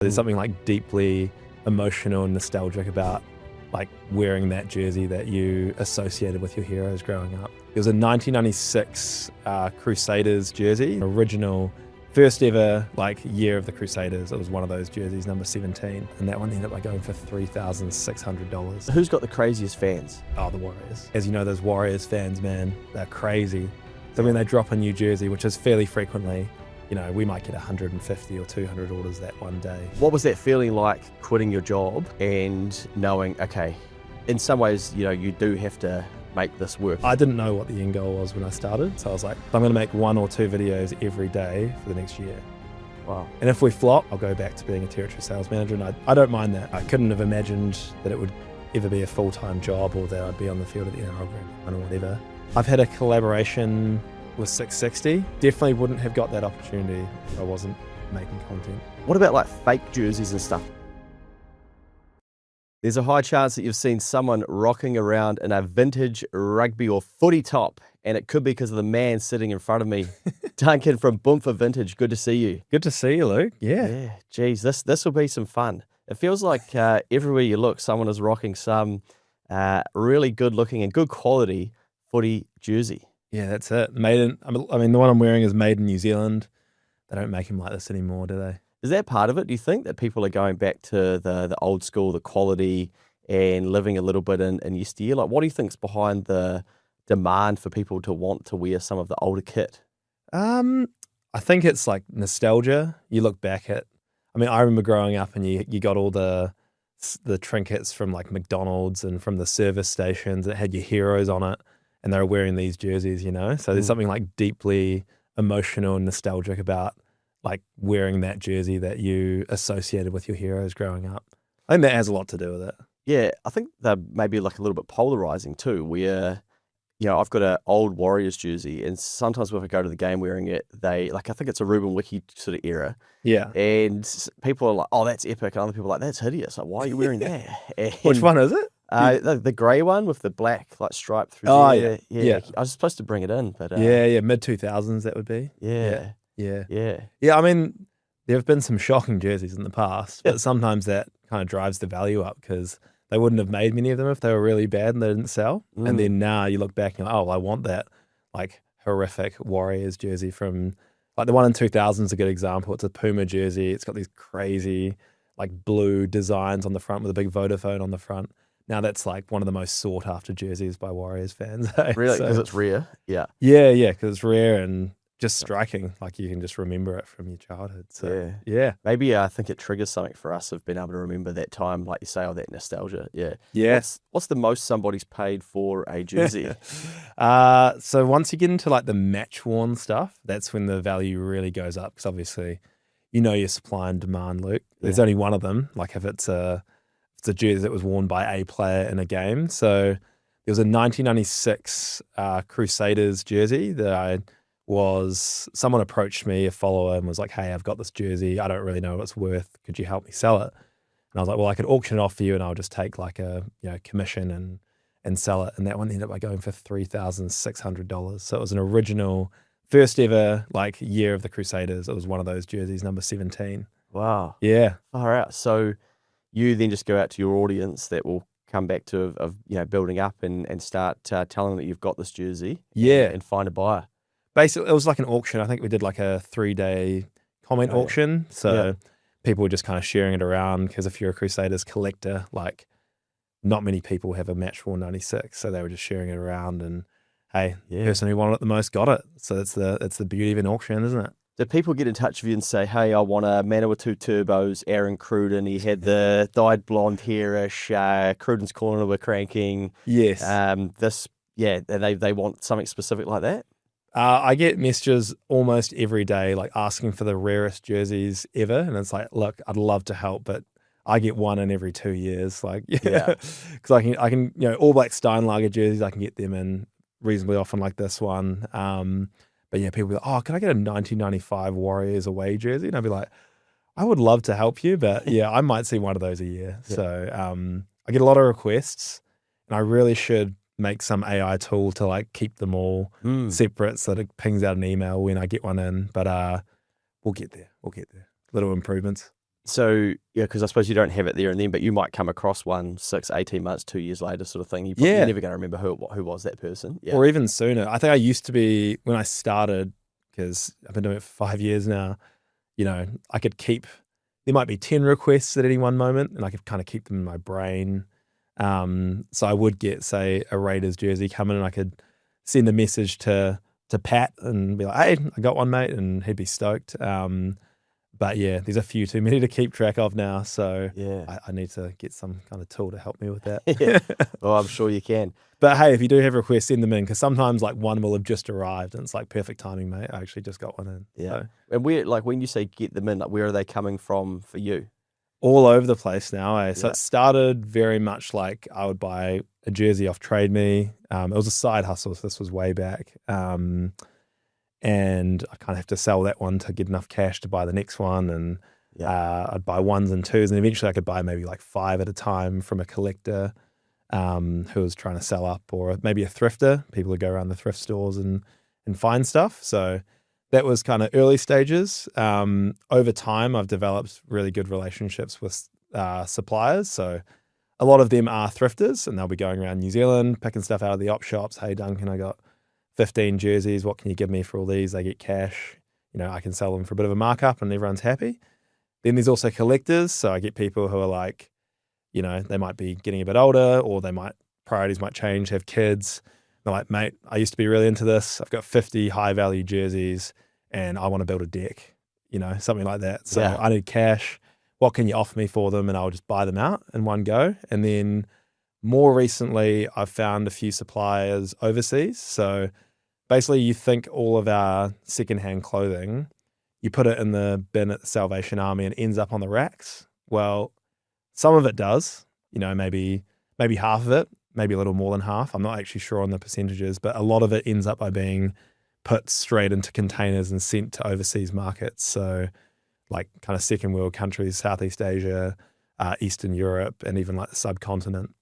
There's something like deeply emotional and nostalgic about like wearing that jersey that you associated with your heroes growing up. It was a 1996 Crusaders jersey, original first ever like year of the Crusaders. It was one of those jerseys, number 17, and that one ended up going for $3,600. Who's got the craziest fans? Oh, the Warriors. As you know, those Warriors fans, man, they're crazy. So when they drop a new jersey, which is fairly frequently, you know, we might get 150 or 200 orders that one day. What was that feeling like quitting your job and knowing, okay, in some ways, you know, you do have to make this work? I didn't know what the end goal was when I started. So I was like, I'm going to make 1 or 2 videos every day for the next year. Wow. And if we flop, I'll go back to being a territory sales manager. And I don't mind that. I couldn't have imagined that it would ever be a full-time job or that I'd be on the field at the NRL Grand Final or whatever. I've had a collaboration with 660. Definitely wouldn't have got that opportunity if I wasn't making content. What about like fake jerseys and stuff? There's a high chance that you've seen someone rocking around in a vintage rugby or footy top, and it could be because of the man sitting in front of me. Duncan from Boomfa Vintage, good to see you. Good to see you, Luke. Yeah, geez, this will be some fun. It feels like everywhere you look, someone is rocking some really good looking and good quality footy jersey. Yeah, that's it. I mean, the one I'm wearing is made in New Zealand. They don't make them like this anymore, do they? Is that part of it? Do you think that people are going back to the old school, the quality, and living a little bit in yesteryear? Like, what do you think's behind the demand for people to want to wear some of the older kit? I think it's like nostalgia. You look back at, I mean, I remember growing up and you got all the trinkets from like McDonald's and from the service stations that had your heroes on it, and they were wearing these jerseys, you know? So there's something like deeply emotional and nostalgic about like wearing that jersey that you associated with your heroes growing up. I think that has a lot to do with it. Yeah, I think they're maybe like a little bit polarizing too, where, you know, I've got an old Warriors jersey, and sometimes when I go to the game wearing it, I think it's a Ruben Wiki sort of era. Yeah. And people are like, oh, that's epic. And other people are like, that's hideous. Like, why are you wearing that? And, Which one is it? The grey one with the black like stripe through there. Oh, yeah. I was supposed to bring it in, but... yeah, mid-2000s that would be. Yeah. Yeah, I mean, there have been some shocking jerseys in the past, but sometimes that kind of drives the value up because they wouldn't have made many of them if they were really bad and they didn't sell. And then now you look back and you're like, oh, well, I want that like horrific Warriors jersey from... Like the one in 2000 is a good example. It's a Puma jersey. It's got these crazy like blue designs on the front with a big Vodafone on the front. Now that's like one of the most sought after jerseys by Warriors fans. Really? Because it's rare? Yeah. Yeah, because it's rare and just striking. Like you can just remember it from your childhood. So yeah. Maybe I think it triggers something for us of being able to remember that time, like you say, or that nostalgia. Yeah. Yes. What's the most somebody's paid for a jersey? So once you get into like the match worn stuff, that's when the value really goes up. Because obviously, you know your supply and demand, Luke. There's only one of them. Like if it's a jersey that was worn by a player in a game. So there was a 1996 Crusaders jersey that someone approached me, a follower, and was like, hey, I've got this jersey. I don't really know what it's worth. Could you help me sell it? And I was like, well, I could auction it off for you and I'll just take like a commission and sell it. And that one ended up going for $3,600. So it was an original first ever like year of the Crusaders. It was one of those jerseys, number 17. Wow. Yeah. All right. So you then just go out to your audience that will come back to building up and start telling them that you've got this jersey. And find a buyer. Basically, it was like an auction. I think we did like a 3-day comment auction. So people were just kind of sharing it around because if you're a Crusaders collector, like not many people have a match for 96. So they were just sharing it around and hey, the person who wanted it the most got it. So that's the beauty of an auction, isn't it? Do people get in touch with you and say, hey, I want a Mana with 2 turbos, Aaron Cruden, he had the dyed blonde hairish, Cruden's corner we're cranking. Yes. They want something specific like that? I get messages almost every day, like asking for the rarest jerseys ever. And it's like, look, I'd love to help, but I get one in every 2 years. Like, because I can, All Black Steinlager jerseys, I can get them in reasonably often like this one. But yeah, people be like, oh, can I get a 1995 Warriors away jersey? And I'd be like, I would love to help you, but yeah, I might see one of those a year. Yeah. So I get a lot of requests and I really should make some AI tool to like keep them all separate so that it pings out an email when I get one in. But we'll get there. Little improvements. So, yeah, because I suppose you don't have it there and then, but you might come across one 6, 18 months, 2 years later sort of thing. You're never going to remember who was that person. Yeah. Or even sooner. I think I used to be, when I started, because I've been doing it for 5 years now, I could keep, there might be 10 requests at any one moment, and I could kind of keep them in my brain. So I would get, say, a Raiders jersey coming, and I could send a message to Pat and be like, hey, I got one, mate, and he'd be stoked. But yeah, there's a few too many to keep track of now, so I need to get some kind of tool to help me with that. Yeah. Well, I'm sure you can. But hey, if you do have requests, send them in, because sometimes like one will have just arrived and it's like perfect timing, mate. I actually just got one in. Yeah. So. And where, like when you say get them in, like where are they coming from for you? All over the place now. Eh? So Yeah. it started very much like I would buy a jersey off Trade Me. It was a side hustle, so this was way back. And I kind of have to sell that one to get enough cash to buy the next one. And I'd buy 1s and 2s, and eventually I could buy maybe like 5 at a time from a collector who was trying to sell up, or maybe a thrifter, people who go around the thrift stores and find stuff. So that was kind of early stages. Over time, I've developed really good relationships with suppliers. So a lot of them are thrifters, and they'll be going around New Zealand, picking stuff out of the op shops. Hey, Duncan, I got 15 jerseys. What can you give me for all these? They get cash. I can sell them for a bit of a markup and everyone's happy. Then there's also collectors. So I get people who are like, they might be getting a bit older, or priorities might change, have kids. They're like, mate, I used to be really into this. I've got 50 high value jerseys and I want to build a deck, something like that. So I need cash. What can you offer me for them? And I'll just buy them out in one go. And then more recently, I've found a few suppliers overseas. So basically, you think all of our secondhand clothing, you put it in the bin at the Salvation Army and it ends up on the racks. Well, some of it does, maybe half of it, maybe a little more than half. I'm not actually sure on the percentages, but a lot of it ends up by being put straight into containers and sent to overseas markets. So like kind of second world countries, Southeast Asia, Eastern Europe, and even like the subcontinent.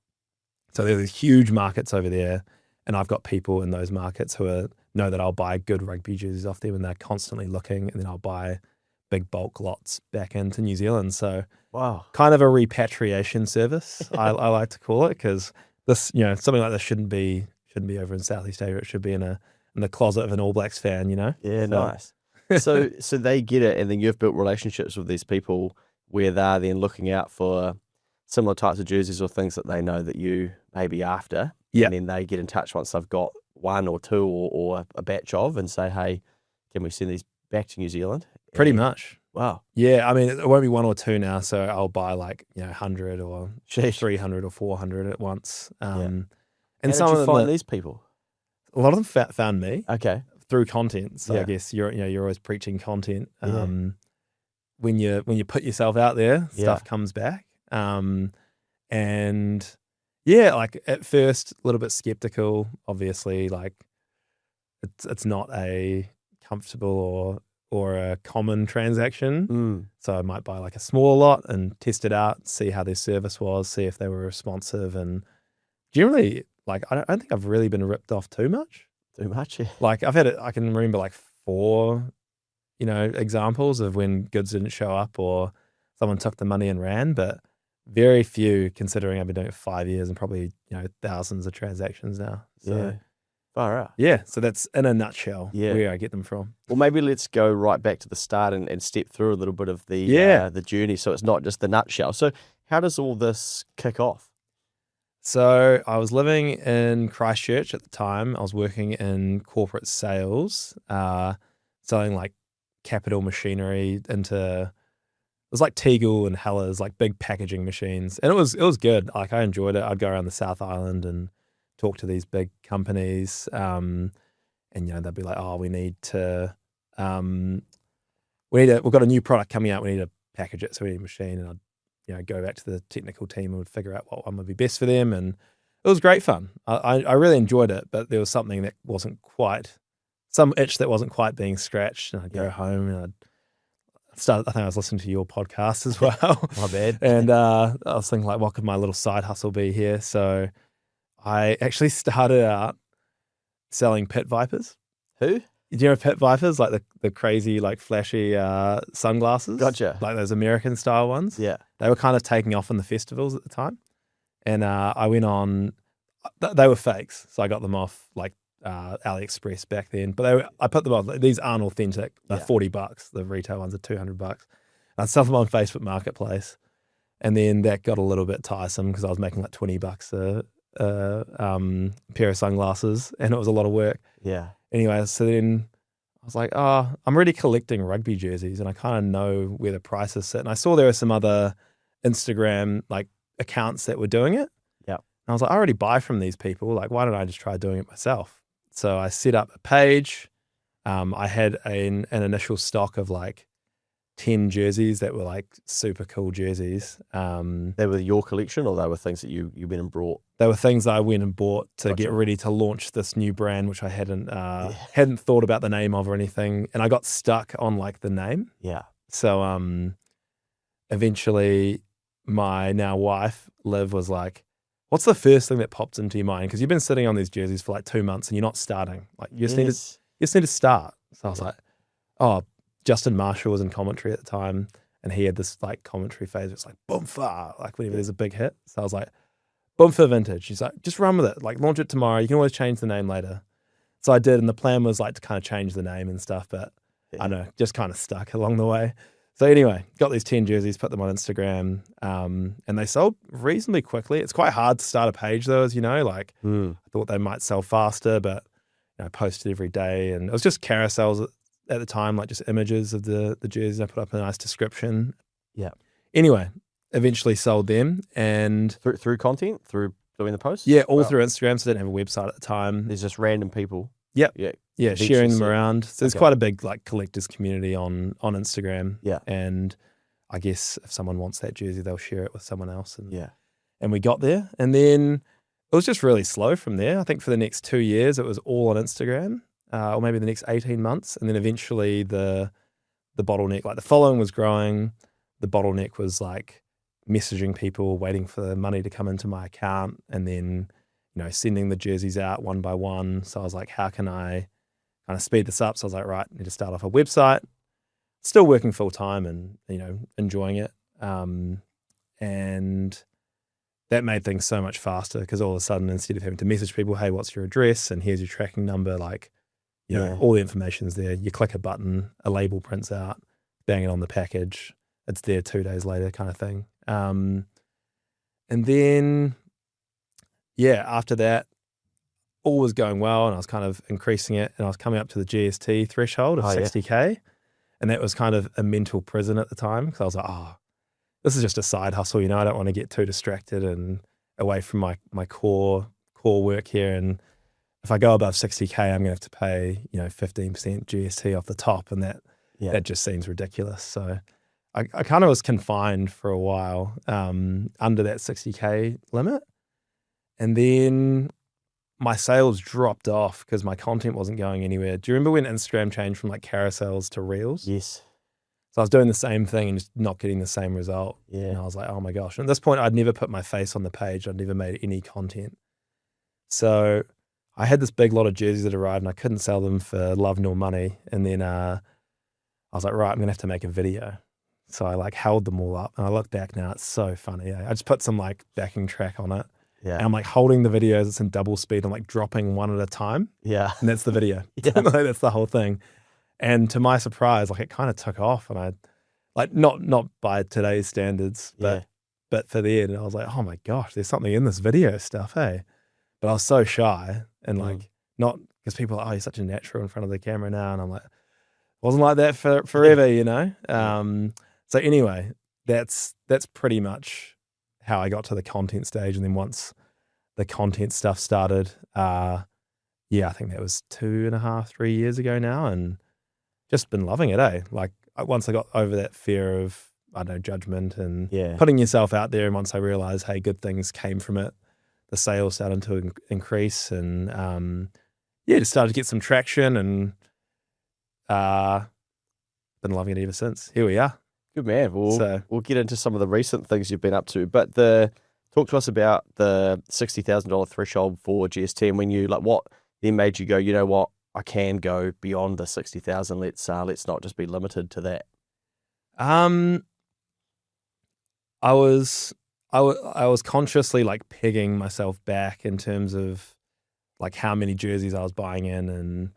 So there's these huge markets over there, and I've got people in those markets who know that I'll buy good rugby jerseys off them, and they're constantly looking, and then I'll buy big bulk lots back into New Zealand. So kind of a repatriation service, I like to call it, because this, something like this shouldn't be over in Southeast Asia. It should be in the closet of an All Blacks fan, Yeah, so. Nice. So they get it, and then you've built relationships with these people where they're then looking out for similar types of jerseys or things that they know that you may be after. Yeah. And then they get in touch once they've got 1 or 2 or a batch of, and say, hey, can we send these back to New Zealand? Pretty much. Wow. Yeah, I mean, it won't be 1 or 2 now, so I'll buy like 100 or 300 or 400 at once. And how some did you of find these people? A lot of them found me. Okay. Through content. So I guess you're always preaching content. When you put yourself out there, stuff comes back. And yeah, like at first a little bit skeptical, obviously, like it's not a comfortable or a common transaction. So I might buy like a small lot and test it out, see how their service was, see if they were responsive, and generally, like I don't think I've really been ripped off too much. Too much, yeah. Like I can remember like 4, examples of when goods didn't show up or someone took the money and ran, but very few, considering I've been doing it for 5 years and probably, thousands of transactions now. So, far out. Yeah. So that's in a nutshell where I get them from. Well, maybe let's go right back to the start and step through a little bit of the journey, so it's not just the nutshell. So how does all this kick off? So I was living in Christchurch at the time. I was working in corporate sales, selling like capital machinery it was like Tegel and Heller's, like big packaging machines. And it was good. Like I enjoyed it. I'd go around the South Island and talk to these big companies. And they'd be like, oh, we've got a new product coming out. We need to package it. So we need a machine. And I'd go back to the technical team and would figure out what one would be best for them. And it was great fun. I really enjoyed it, but there was something that some itch that wasn't quite being scratched. And I'd go home and I think I was listening to your podcast as well. My bad. And I was thinking like, what could my little side hustle be here? So I actually started out selling pit vipers. Who? Do you know pit vipers, like the crazy, like flashy sunglasses? Gotcha. Like those American style ones. Yeah. They were kind of taking off in the festivals at the time. And I went on, they were fakes. So I got them off like AliExpress back then. But I put them on, these aren't authentic. They're $40. The retail ones are $200. I sell them on Facebook Marketplace. And then that got a little bit tiresome because I was making like $20 a pair of sunglasses, and it was a lot of work. Yeah. Anyway, so then I was like, oh, I'm already collecting rugby jerseys and I kind of know where the prices sit. And I saw there were some other Instagram like accounts that were doing it. Yeah. And I was like, I already buy from these people. Like, why don't I just try doing it myself? So I set up a page. I had an initial stock of like 10 jerseys that were like super cool jerseys. They were your collection, or they were things that you went and brought? They were things that I went and bought to Gotcha. get ready to launch this new brand, which I hadn't thought about the name of or anything. And I got stuck on like the name. Yeah. So eventually my now wife, Liv, was like, what's the first thing that popped into your mind? Because you've been sitting on these jerseys for like 2 months and you're not starting. Like you just need to start. So I was like, oh, Justin Marshall was in commentary at the time, and he had this like commentary phase. It's like Boomfa, like whenever there's a big hit. So I was like, Boomfa Vintage. He's like, just run with it. Like launch it tomorrow. You can always change the name later. So I did, and the plan was like to kind of change the name and stuff, but I don't know, just kind of stuck along the way. So anyway, got these 10 jerseys, put them on Instagram, and they sold reasonably quickly. It's quite hard to start a page though, as you know. Like I thought they might sell faster, but I posted every day, and it was just carousels at the time, like just images of the jerseys. I put up a nice description. Yeah. Anyway, eventually sold them, and through content, through doing the posts. Yeah, all through Instagram. So I didn't have a website at the time. There's just random people. Yep. Yeah, sharing them around. So there's quite a big like collectors community on Instagram. Yeah. And I guess if someone wants that jersey, they'll share it with someone else. And we got there, and then it was just really slow from there. I think for the next 2 years, it was all on Instagram. Or maybe the next 18 months. And then eventually the bottleneck, like the following was growing. The bottleneck was like messaging people, waiting for the money to come into my account, and then, sending the jerseys out one by one. So I was like, how can I kind of speed this up? So I was like, right, I need to start off a website. Still working full time and, enjoying it. And that made things so much faster because all of a sudden, instead of having to message people, hey, what's your address? And here's your tracking number, like, all the information's there. You click a button, a label prints out, bang it on the package. It's there 2 days later, kind of thing. And then, after that, all was going well, and I was kind of increasing it, and I was coming up to the GST threshold of 60K, and that was kind of a mental prison at the time because I was like, this is just a side hustle, I don't want to get too distracted and away from my core work here, and if I go above 60K, I'm going to have to pay, 15% GST off the top, and that just seems ridiculous. So I kind of was confined for a while under that 60K limit. And then my sales dropped off because my content wasn't going anywhere. Do you remember when Instagram changed from like carousels to reels? Yes. So I was doing the same thing and just not getting the same result. Yeah. And I was like, oh my gosh. And at this point, I'd never put my face on the page. I'd never made any content. So I had this big lot of jerseys that arrived, and I couldn't sell them for love nor money. And then I was like, right, I'm going to have to make a video. So I like held them all up, and I look back now, it's so funny. I just put some like backing track on it. Yeah. And I'm like holding the videos, it's in double speed. I'm like dropping one at a time. Yeah. And that's the video. Yeah. Like, that's the whole thing. And to my surprise, like it kind of took off, and I like not by today's standards, but for the end, I was like, oh my gosh, there's something in this video stuff, hey. But I was so shy, and like not because people are like, oh, you're such a natural in front of the camera now, and I'm like, wasn't like that for forever, So anyway, that's pretty much how I got to the content stage. And then once the content stuff started, I think that was 2.5, 3 years ago now, and just been loving it, eh? Like once I got over that fear of, I don't know, judgment and putting yourself out there, and once I realized, hey, good things came from it, the sales started to increase, and just started to get some traction, and been loving it ever since. Here we are. Good man. We'll get into some of the recent things you've been up to, but talk to us about the $60,000 threshold for GST, and when you what then made you go, you know what, I can go beyond the 60,000. Let's not just be limited to that. I was consciously like pegging myself back in terms of like how many jerseys I was buying in, and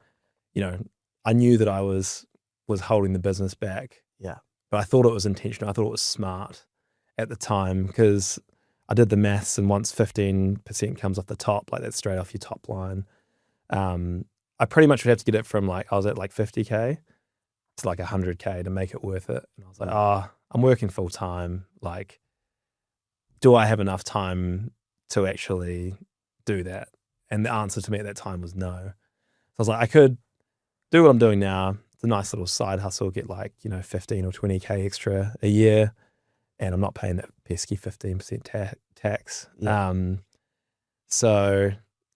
I knew that I was holding the business back. Yeah. But I thought it was intentional. I thought it was smart at the time because I did the maths, and once 15% comes off the top, like that's straight off your top line. I pretty much would have to get it from like I was at like 50K to like 100K to make it worth it. And I was like, I'm working full time. Like, do I have enough time to actually do that? And the answer to me at that time was no. So I was like, I could do what I'm doing now. It's a nice little side hustle, get like, 15 or 20K extra a year. And I'm not paying that pesky 15% tax. Yeah. So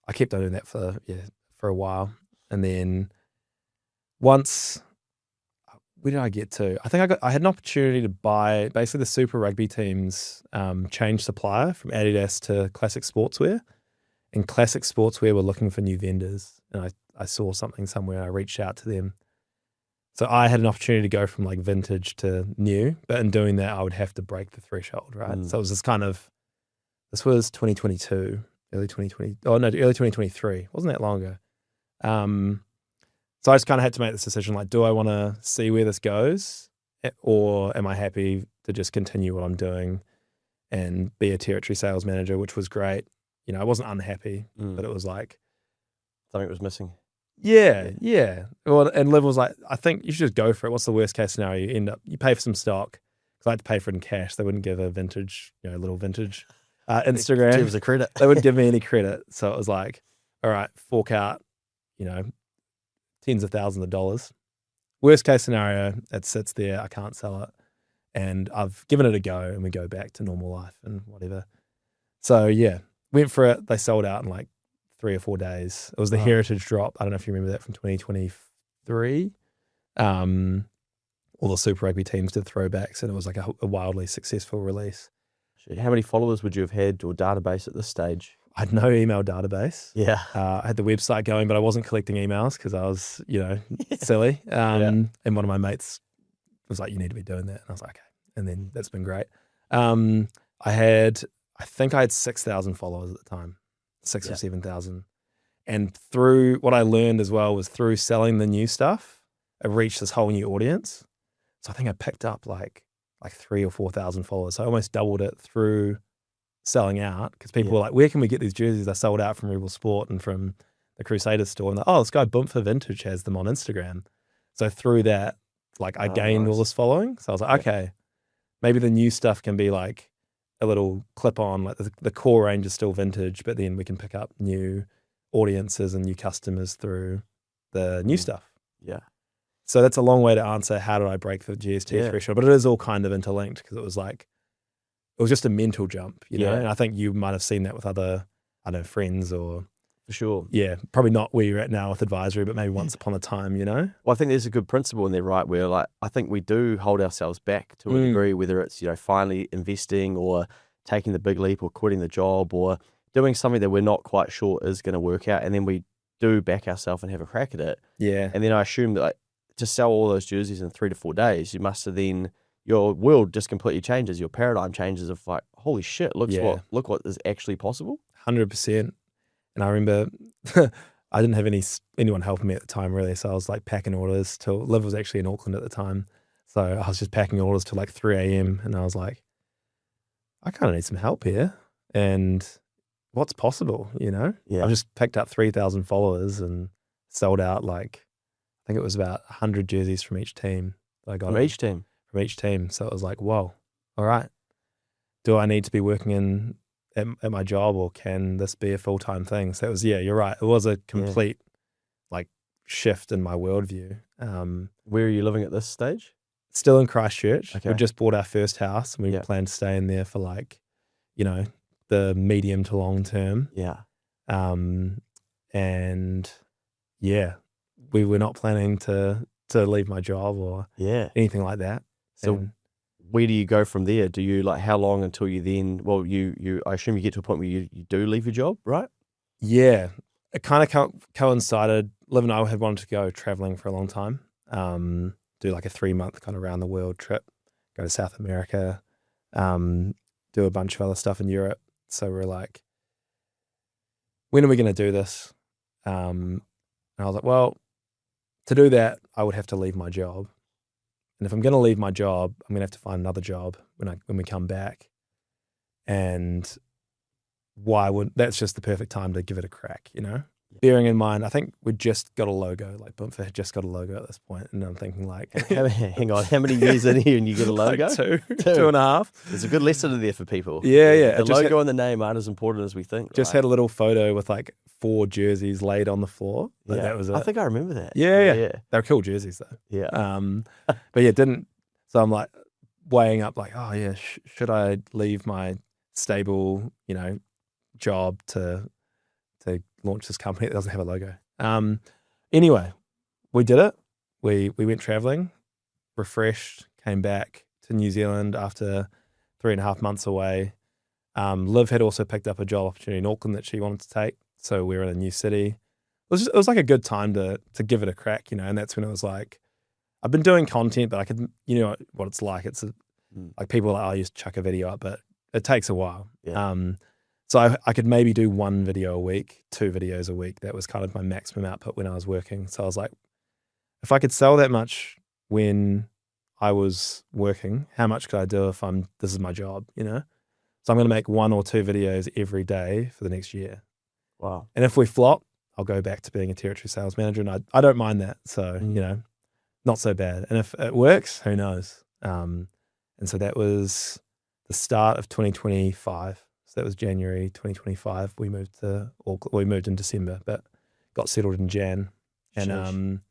I kept on doing that for a while. And then once, where did I get to? I think I had an opportunity to buy basically the Super Rugby teams change supplier from Adidas to Classic Sportswear. And Classic Sportswear were looking for new vendors. And I saw something somewhere. I reached out to them. So I had an opportunity to go from like vintage to new. But in doing that, I would have to break the threshold, right? So it was this was 2022, early 2020. Oh, no, early 2023. Wasn't that long ago. So I just kind of had to make this decision, like, do I want to see where this goes, or am I happy to just continue what I'm doing and be a territory sales manager, which was great. I wasn't unhappy, but it was like something was missing. Yeah. Well, and Liv was like, I think you should just go for it. What's the worst case scenario? You pay for some stock, because I had to pay for it in cash. They wouldn't give a vintage, little vintage Instagram. It was a credit. They wouldn't give me any credit. So it was like, all right, fork out, tens of thousands of dollars. Worst case scenario, it sits there. I can't sell it. And I've given it a go, and we go back to normal life and whatever. So yeah, went for it. They sold out in like 3 or 4 days. It was the Heritage drop. I don't know if you remember that from 2023. All the Super Rugby teams did throwbacks, and it was like a wildly successful release. How many followers would you have had or database at this stage? I had no email database. Yeah. I had the website going, but I wasn't collecting emails because I was, silly. And one of my mates was like, you need to be doing that. And I was like, okay. And then that's been great. I think I had 6,000 followers at the time, 6 or 7,000. And through what I learned as well was through selling the new stuff, I reached this whole new audience. So I think I picked up like 3,000 or 4,000 followers. So I almost doubled it through selling out, because people were like, where can we get these jerseys? I sold out from Rebel Sport and from the Crusaders store. And this guy Boomfa Vintage has them on Instagram. So through that, like I gained all this following. So I was like, okay, maybe the new stuff can be like a little clip on, like the core range is still vintage, but then we can pick up new audiences and new customers through the new stuff. Yeah. So that's a long way to answer how did I break the GST threshold, but it is all kind of interlinked, because it was just a mental jump, know, and I think you might have seen that with other, friends or. For sure. Yeah, probably not where you're at now with advisory, but maybe once upon a time, Well, I think there's a good principle in there, right, where like I think we do hold ourselves back to a degree, whether it's, finally investing or taking the big leap or quitting the job or doing something that we're not quite sure is going to work out, and then we do back ourselves and have a crack at it. Yeah. And then I assume that like, to sell all those jerseys in 3 to 4 days, you must have then, your world just completely changes, your paradigm changes of like, holy shit, look what is actually possible. 100%. And I remember I didn't have anyone helping me at the time, really. So I was like packing orders till Liv was actually in Auckland at the time. So I was just packing orders till like 3 a.m. And I was like, I kind of need some help here. And what's possible, Yeah. I've just picked up 3,000 followers and sold out like, I think it was about 100 jerseys from each team that I got. From each team? From each team. So it was like, whoa, all right. Do I need to be working at my job, or can this be a full-time thing? So it was, you're right. It was a complete like shift in my worldview. Where are you living at this stage? Still in Christchurch. Okay. We just bought our first house, and we plan to stay in there for like, the medium to long term. Yeah. And we were not planning to leave my job or anything like that. So where do you go from there? Do you like, how long until you then, well, you I assume you get to a point where you do leave your job, right? Yeah. It kind of coincided Liv and I had wanted to go traveling for a long time, do like a 3-month kind of around the world trip, go to South America, do a bunch of other stuff in Europe. So we're like, when are we going to do this? And I was like, well, to do that, I would have to leave my job. And if I'm going to leave my job, I'm going to have to find another job when we come back. And that's just the perfect time to give it a crack, you know? Bearing in mind, I think we just got a logo, like Boomfa had just got a logo at this point, and I'm thinking like, hang on, how many years in here and you get a logo? Like 2.5. There's a good lesson in there for people. Yeah. The logo and the name aren't as important as we think. Just had a little photo with like 4 jerseys laid on the floor. Like that was it. I think I remember that. Yeah. They're cool jerseys though. Yeah. But yeah, didn't. So I'm like weighing up, like, oh yeah, should I leave my stable, you know, job to launch this company that doesn't have a logo? Anyway, we did it. We went traveling, refreshed, came back to New Zealand after 3.5 months away. Liv had also picked up a job opportunity in Auckland that she wanted to take, so we were in a new city. It was like a good time to give it a crack, you know. And that's when it was like, I've been doing content, but I could, you know what it's like. It's like people are like, oh, you just chuck a video up, but it takes a while. Yeah. So I could maybe do 1 video a week, 2 videos a week. That was kind of my maximum output when I was working. So I was like, if I could sell that much when I was working, how much could I do if this is my job, you know? So I'm going to make 1 or 2 videos every day for the next year. Wow. And if we flop, I'll go back to being a territory sales manager, and I don't mind that. So, you know, not so bad. And if it works, who knows? And so that was the start of 2025. So that was January 2025. We moved to Auckland. We moved in December, but got settled in Jan. And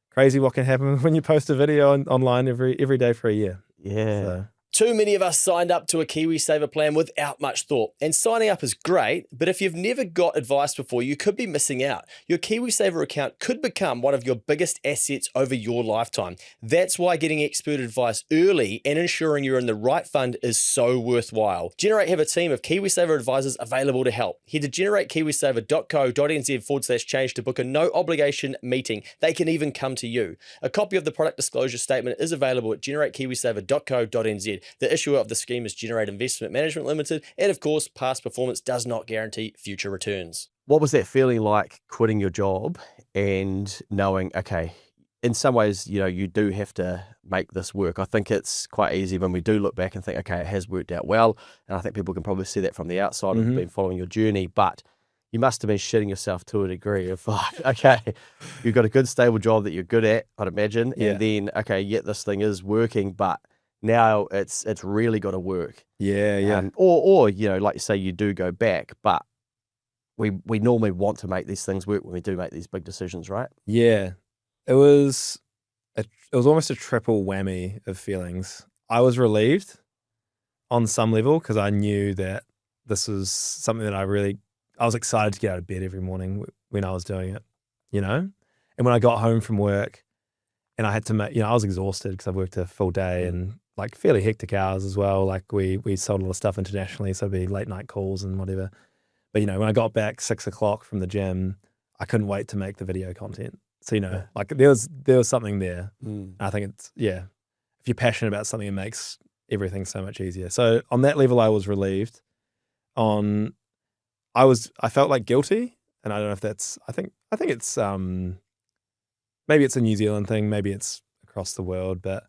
crazy what can happen when you post a video online every day for a year. Yeah. So. Too many of us signed up to a KiwiSaver plan without much thought. And signing up is great, but if you've never got advice before, you could be missing out. Your KiwiSaver account could become one of your biggest assets over your lifetime. That's why getting expert advice early and ensuring you're in the right fund is so worthwhile. Generate have a team of KiwiSaver advisors available to help. Head to generatekiwisaver.co.nz/change to book a no obligation meeting. They can even come to you. A copy of the product disclosure statement is available at generatekiwisaver.co.nz. The issuer of the scheme is Generate Investment Management Limited, and of course, past performance does not guarantee future returns. What was that feeling like quitting your job and knowing, okay, in some ways, you know, you do have to make this work? I think it's quite easy when we do look back and think, okay, it has worked out well. And I think people can probably see that from the outside who've been following your journey, but you must have been shitting yourself to a degree of like, okay, you've got a good stable job that you're good at, I'd imagine. Yeah. And then, okay, this thing is working, but now it's really got to work. Yeah. Or you know, like you say, you do go back, but we normally want to make these things work when we do make these big decisions, right? Yeah. It was almost a triple whammy of feelings. I was relieved on some level because I knew that this was something that I was excited to get out of bed every morning when I was doing it, you know? And when I got home from work and I had to make, you know, I was exhausted because I worked a full day and like fairly hectic hours as well. Like we sold a lot of stuff internationally, so it'd be late night calls and whatever. But, you know, when I got back 6 o'clock from the gym, I couldn't wait to make the video content. So, you know, like there was something there. I think it's, if you're passionate about something, it makes everything so much easier. So on that level, I was relieved. I felt like guilty, and I don't know if that's, I think it's, maybe it's a New Zealand thing, maybe it's across the world, but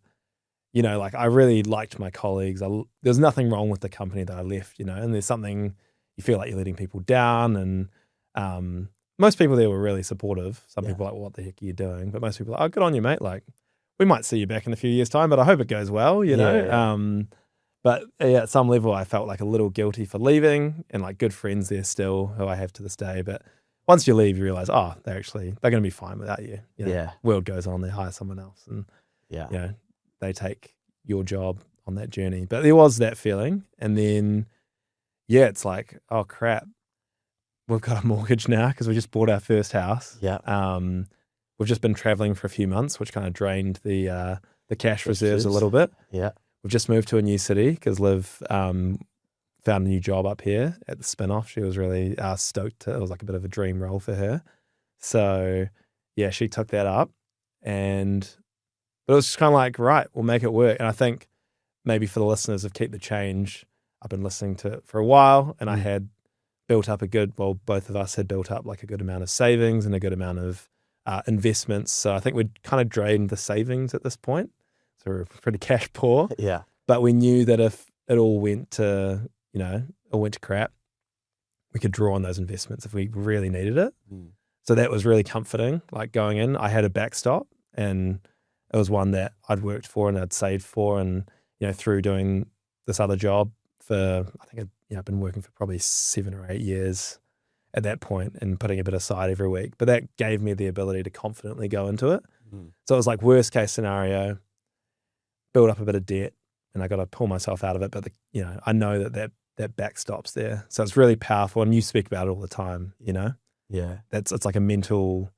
you know, like I really liked my colleagues. There's nothing wrong with the company that I left, you know, and there's something, you feel like you're letting people down, and most people there were really supportive. Some people are like, what the heck are you doing? But most people are like, oh, good on you, mate. Like, we might see you back in a few years' time, but I hope it goes well, you know? But yeah, at some level, I felt like a little guilty for leaving, and like good friends there still who I have to this day. But once you leave, you realize, oh, they're going to be fine without you. You know, world goes on, they hire someone else, and you know, they take your job on that journey. But there was that feeling. And then, it's like, oh crap, we've got a mortgage now because we just bought our first house. We've just been traveling for a few months, which kind of drained the cash reserves a little bit. We've just moved to a new city because Liv found a new job up here at the spin-off. She was really stoked. It was like a bit of a dream role for her. So yeah, she took that up, but it was just kind of like, right, we'll make it work. And I think maybe for the listeners of Keep the Change, I've been listening to it for a while, and I had built up both of us had built up like a good amount of savings and a good amount of investments. So I think we'd kind of drained the savings at this point. So we're pretty cash poor. Yeah. But we knew that if it all went to, crap, we could draw on those investments if we really needed it. So that was really comforting. Like going in, I had a backstop, and it was one that I'd worked for and I'd saved for, and through doing this other job for, I think I've been working for probably 7 or 8 years at that point and putting a bit aside every week. But that gave me the ability to confidently go into it. So it was like worst case scenario, build up a bit of debt, and I got to pull myself out of it. But I know that backstop's there. So it's really powerful, and you speak about it all the time, Yeah. It's like a mental,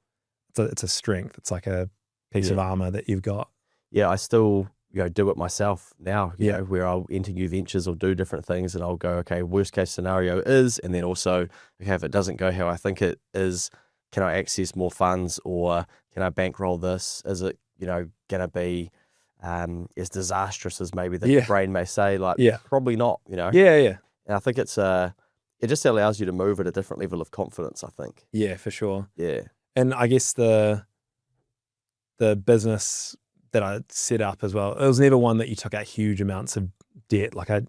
it's a strength. It's like a piece of armor that you've got. Yeah, I still do it myself now, you know, where I'll enter new ventures or do different things, and I'll go, okay, worst case scenario is, and then also, okay, if it doesn't go how I think it is, can I access more funds, or can I bankroll this? Is it, going to be as disastrous as maybe the brain may say? Like, probably not, Yeah. And I think it just allows you to move at a different level of confidence, I think. Yeah, for sure. Yeah. And I guess the business that I set up as well, it was never one that you took out huge amounts of debt. Like I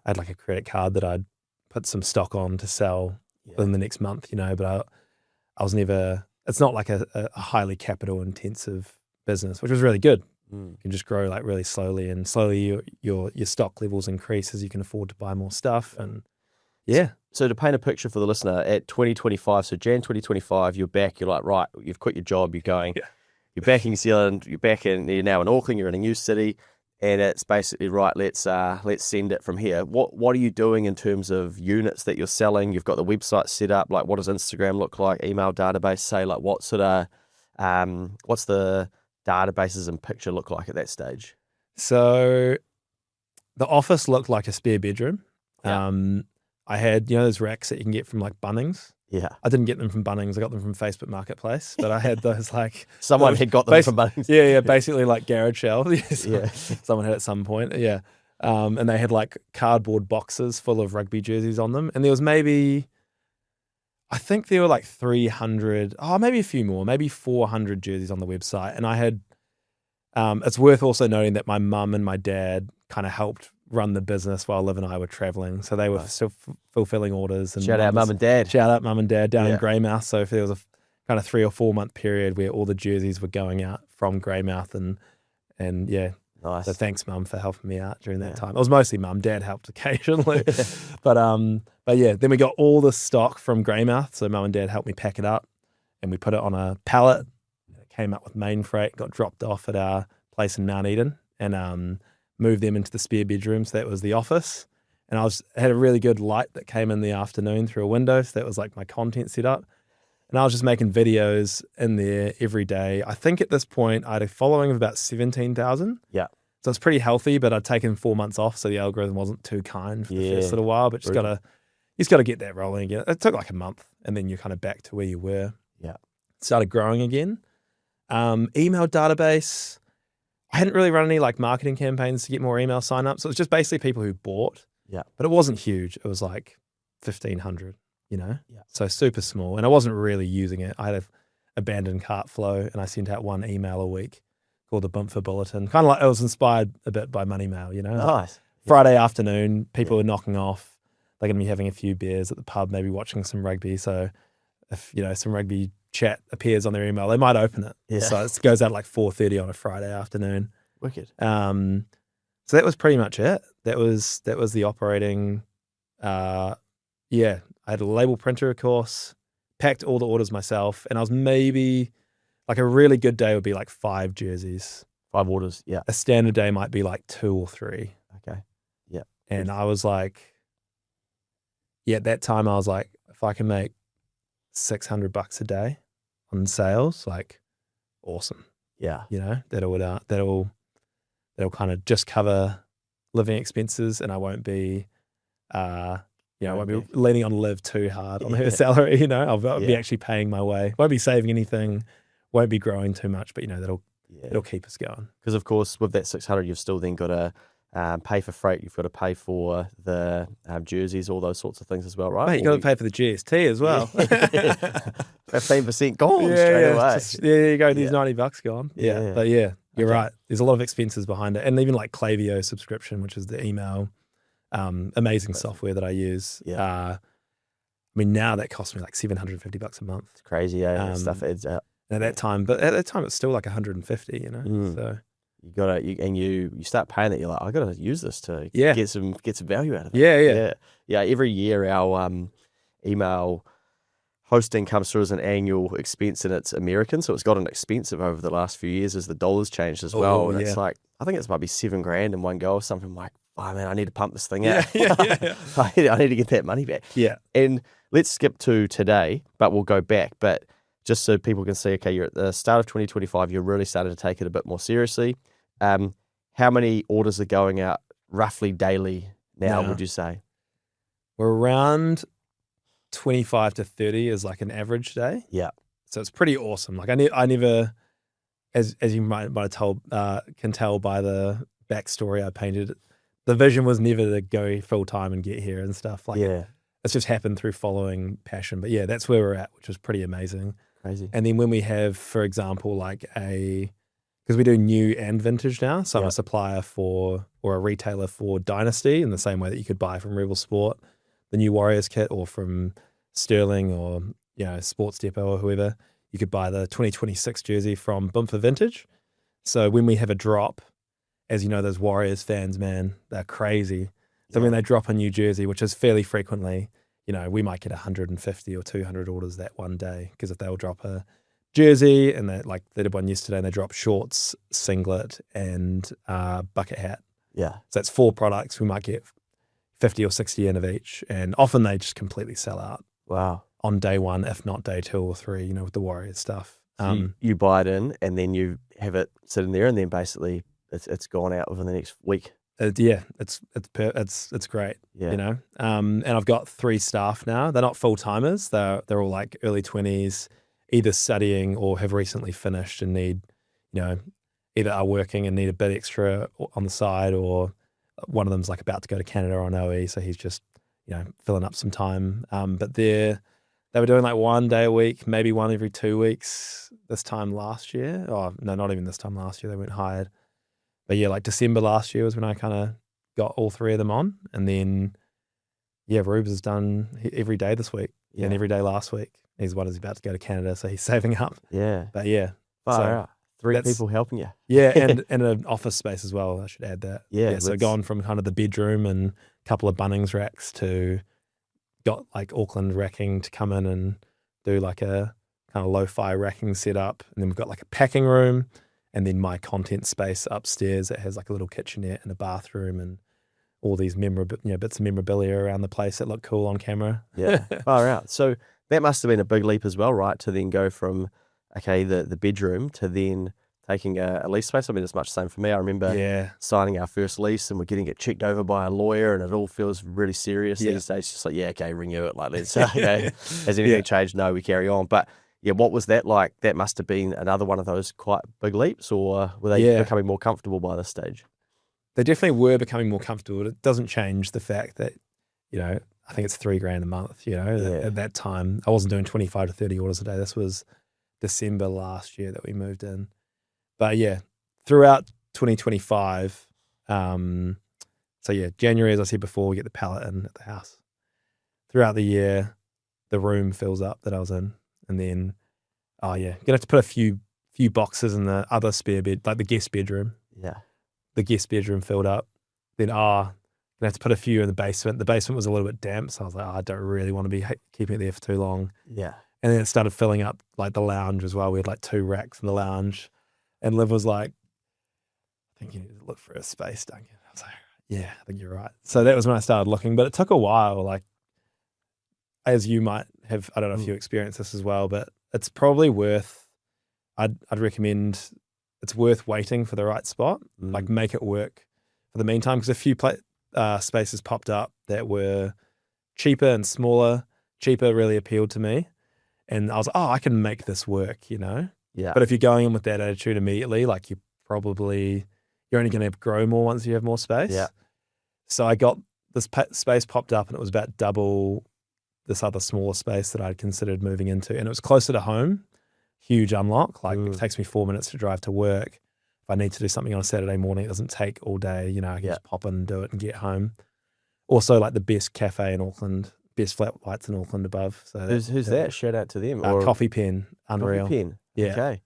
had like a credit card that I'd put some stock on to sell in the next month, but I was never, it's not like a highly capital intensive business, which was really good. You can just grow like really slowly, and slowly your stock levels increase as you can afford to buy more stuff. And So to paint a picture for the listener, at 2025, so Jan 2025, you're back, you're like, right, you've quit your job, you're going, you're back in New Zealand, you're now in Auckland, you're in a new city, and it's basically, right, let's send it from here. What are you doing in terms of units that you're selling? You've got the website set up, like what does Instagram look like, email database say, like what sort of, what's the databases and picture look like at that stage? So the office looked like a spare bedroom. I had, those racks that you can get from like Bunnings. Yeah. I didn't get them from Bunnings. I got them from Facebook Marketplace, but I had those like... Someone had got them from Bunnings. Yeah, basically like garage shelves. Yeah. Someone had at some point, yeah. And they had like cardboard boxes full of rugby jerseys on them. And there was maybe, I think there were like 300, maybe a few more, maybe 400 jerseys on the website. And I had, it's worth also noting that my mum and my dad kind of helped run the business while Liv and I were traveling. So they were still fulfilling orders. And Shout out mum and dad. Shout out mum and dad down in Greymouth. So if there was a kind of 3 or 4 month period where all the jerseys were going out from Greymouth, and yeah. Nice. So thanks mum for helping me out during that time. It was mostly mum, dad helped occasionally. But yeah, then we got all the stock from Greymouth. So mum and dad helped me pack it up, and we put it on a pallet. It came up with main freight, got dropped off at our place in Mount Eden, and moved them into the spare bedroom. So that was the office. And I had a really good light that came in the afternoon through a window. So that was like my content set up. And I was just making videos in there every day. I think at this point I had a following of about 17,000. Yeah. So it's pretty healthy, but I'd taken 4 months off. So the algorithm wasn't too kind for the first little while, but you just got to get that rolling again. It took like a month, and then you're kind of back to where you were. Yeah. Started growing again. Email database. I hadn't really run any like marketing campaigns to get more email signups. So it was just basically people who bought. Yeah. But it wasn't huge. It was like 1,500, Yeah. So super small. And I wasn't really using it. I had an abandoned cart flow, and I sent out one email a week called the Boomfa Bulletin. Kind of like, it was inspired a bit by Money Mail, Nice. Friday afternoon, people were knocking off. They're going to be having a few beers at the pub, maybe watching some rugby. So if, some rugby chat appears on their email, they might open it. Yeah. So it goes out at like 4:30 on a Friday afternoon. Wicked. So that was pretty much it. That was the operating. I had a label printer, of course, packed all the orders myself, and I was maybe like, a really good day would be like 5 jerseys. 5 orders. Yeah. A standard day might be like 2 or 3. Okay. Yeah. And I was like, at that time I was like, if I can make $600 a day on sales, like, awesome. Yeah. That'll kind of just cover living expenses, and I won't be You know, I won't Okay. be leaning on Liv too hard on her Yeah. salary. You know, I'll be Yeah. actually paying my way. Won't be saving anything. Won't be growing too much. But you know, Yeah. it'll keep us going. Because of course, with that 600, you've still then got to pay for freight. You've got to pay for the jerseys, all those sorts of things as well, right? Mate, you got to pay for the GST as well. 15% gone Yeah, straight yeah, away. there you go. There's Yeah. $90 gone. Yeah. Yeah, but yeah, you're Okay. right. There's a lot of expenses behind it, and even like Klaviyo subscription, which is the email, amazing software that I use. Yeah. I mean, now that costs me like $750 a month. It's crazy, that stuff adds up. At that time, but at that time it's still like 150. You know, so You gotta, you start paying that. You're like, I gotta use this to Yeah. get some value out of it. Yeah. Every year our email hosting comes through as an annual expense, and it's American, so it's gotten expensive over the last few years as the dollar's changed as well. Oh, And yeah. it's like, I think it's might be $7,000 in one go or something. I'm like, oh man, I need to pump this thing out. Yeah. I need to get that money back. Yeah. And let's skip to today, but we'll go back. But just so people can see, okay, you're at the start of 2025, you're really starting to take it a bit more seriously. How many orders are going out roughly daily now, would you say? We're around 25 to 30 is like an average day. Yeah. So it's pretty awesome. Like I never, as you might have told, can tell by the backstory I painted, the vision was never to go full time and get here and stuff. Like it's just happened through following passion. But yeah, that's where we're at, which is pretty amazing. Crazy. And then when we have, for example, like because we do new and vintage now, so I'm a supplier for, or a retailer for Dynasty in the same way that you could buy from Rebel Sport, the new Warriors kit, or from Sterling or, you know, Sports Depot or whoever. You could buy the 2026 jersey from Boomfa Vintage. So when we have a drop, as you know, those Warriors fans, man, they're crazy. So when they drop a new jersey, which is fairly frequently, you know, we might get 150 or 200 orders that one day, because if they'll drop a jersey and they did one yesterday and they drop shorts, singlet, and bucket hat. Yeah. So that's 4 products. We might get 50 or 60 in of each, and often they just completely sell out. Wow. On day 1, if not day 2 or 3, you know, with the Warriors stuff. So you buy it in and then you have it sitting there, and then basically it's gone out within the next week. It's great. Yeah. You know, and I've got 3 staff now. They're not full timers. They're all like early 20s, either studying or have recently finished and need, you know, either are working and need a bit extra on the side, or one of them's like about to go to Canada on OE, so he's just, you know, filling up some time. But they were doing like 1 day a week, maybe one every 2 weeks this time last year. Oh no, not even this time last year. They weren't hired. But yeah, like December last year was when I kind of got all 3 of them on. And then, yeah, Rubes has done every day this week and every day last week. He's about to go to Canada, so he's saving up. Yeah. But yeah. Far out. 3 people helping you. Yeah, and an office space as well, I should add that. Yeah. So gone from kind of the bedroom and a couple of Bunnings racks to got like Auckland racking to come in and do like a kind of lo-fi racking setup. And then we've got like a packing room, and then my content space upstairs that has like a little kitchenette and a bathroom and all these bits of memorabilia around the place that look cool on camera. Yeah, far out. So that must have been a big leap as well, right? To then go from, okay, the bedroom to then taking a lease space. I mean, it's much the same for me. I remember signing our first lease and we're getting it checked over by a lawyer, and it all feels really serious these days. It's just like, okay, renew it. Like, let's, okay, has anything changed? No, we carry on. But yeah, what was that like? That must have been another one of those quite big leaps, or were they becoming more comfortable by this stage? They definitely were becoming more comfortable. It doesn't change the fact that, you know, I think it's $3,000 a month, you know, at that time. I wasn't doing 25 to 30 orders a day. This was December last year that we moved in. But yeah, throughout 2025, so yeah, January, as I said before, we get the pallet in at the house. Throughout the year, the room fills up that I was in. And then, gonna have to put a few boxes in the other spare bed, like the guest bedroom. Yeah. The guest bedroom filled up. Then, gonna have to put a few in the basement. The basement was a little bit damp, so I was like, I don't really want to be keeping it there for too long. Yeah. And then it started filling up like the lounge as well. We had like 2 racks in the lounge. And Liv was like, I think you need to look for a space, Duncan. I was like, yeah, I think you're right. So that was when I started looking, but it took a while. Like, as you might have, I don't know if you experienced this as well, but it's probably I'd recommend it's worth waiting for the right spot. Like, make it work for the meantime, because a few spaces popped up that were cheaper and smaller. Cheaper really appealed to me. And I was like, oh, I can make this work, you know? Yeah. But if you're going in with that attitude immediately, like you're only going to grow more once you have more space. Yeah. So I got this space popped up and it was about double this other smaller space that I'd considered moving into. And it was closer to home. Huge unlock. Like it takes me 4 minutes to drive to work. If I need to do something on a Saturday morning, it doesn't take all day. You know, I can just pop in and do it and get home. Also, like the best cafe in Auckland, best flat whites in Auckland above. So Who's that? Shout out to them. Coffee Pen, unreal. Coffee Pen. Yeah. Okay.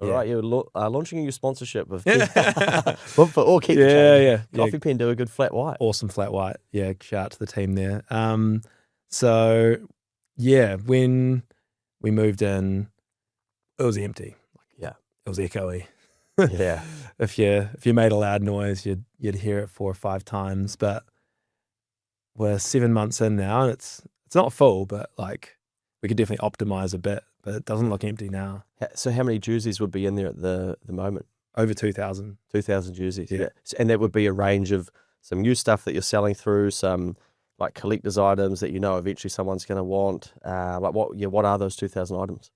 All Yeah. right, you're launching a new sponsorship of Boomfa or keep the Yeah. Coffee Pen do a good flat white. Awesome flat white. Yeah, shout out to the team there. So yeah, when we moved in, it was empty. Yeah. It was echoey. Yeah. If you made a loud noise, you'd hear it 4 or 5 times. But we're 7 months in now, and it's not full, but like we could definitely optimize a bit. But it doesn't look empty now. So how many jerseys would be in there at the moment? Over 2,000. 2,000 jerseys. Yeah. And that would be a range of some new stuff that you're selling through, some like collector's items that you know eventually someone's going to want. What are those 2,000 items?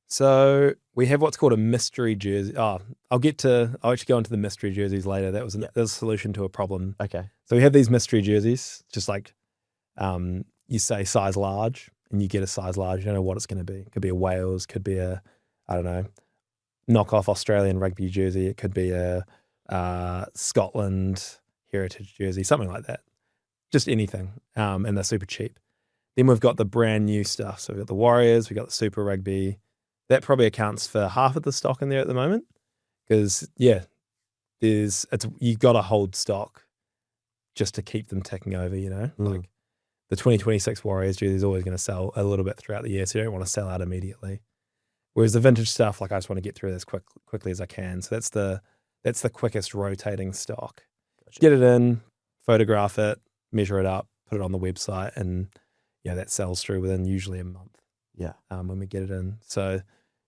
So we have what's called a mystery jersey. Oh, I'll actually go into the mystery jerseys later. That was a solution to a problem. Okay. So we have these mystery jerseys, just like you say size large, and you get a size large. You don't know what it's going to be. It could be a Wales, could be a, I don't know, knockoff Australian rugby jersey. It could be a Scotland heritage jersey, something like that. Just anything. And they're super cheap. Then we've got the brand new stuff. So we've got the Warriors, we've got the Super Rugby. That probably accounts for half of the stock in there at the moment. Because, you've got to hold stock just to keep them ticking over, you know? Like the 2026 Warriors jersey is always going to sell a little bit throughout the year, so you don't want to sell out immediately. Whereas the vintage stuff, like I just want to get through this quickly as I can. So that's the quickest rotating stock. Gotcha. Get it in, photograph it, measure it up, put it on the website, and that sells through within usually a month. Yeah. When we get it in. So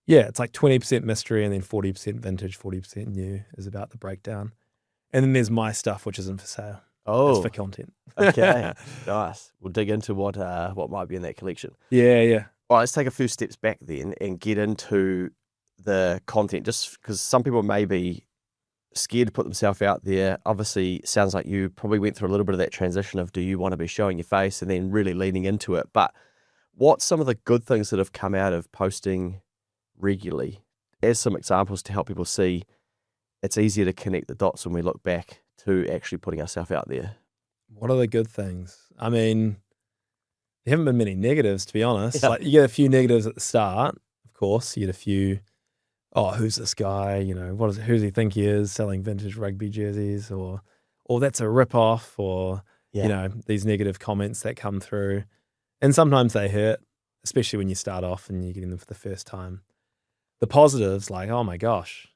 yeah, it's like 20% mystery and then 40% vintage, 40% new is about the breakdown. And then there's my stuff, which isn't for sale. Oh, It's for content. okay. Nice. We'll dig into what might be in that collection. Yeah. All right, let's take a few steps back then and get into the content, just because some people may be scared to put themselves out there. Obviously, sounds like you probably went through a little bit of that transition of do you want to be showing your face and then really leaning into it. But what's some of the good things that have come out of posting regularly as some examples to help people see it's easier to connect the dots when we look back to actually putting ourselves out there? What are the good things? I mean, there haven't been many negatives, to be honest. Yeah. Like you get a few negatives at the start, of course. You get a few, oh, who's this guy? You know, who does he think he is selling vintage rugby jerseys? Or that's a rip-off, or, these negative comments that come through. And sometimes they hurt, especially when you start off and you're getting them for the first time. The positives, like, oh my gosh,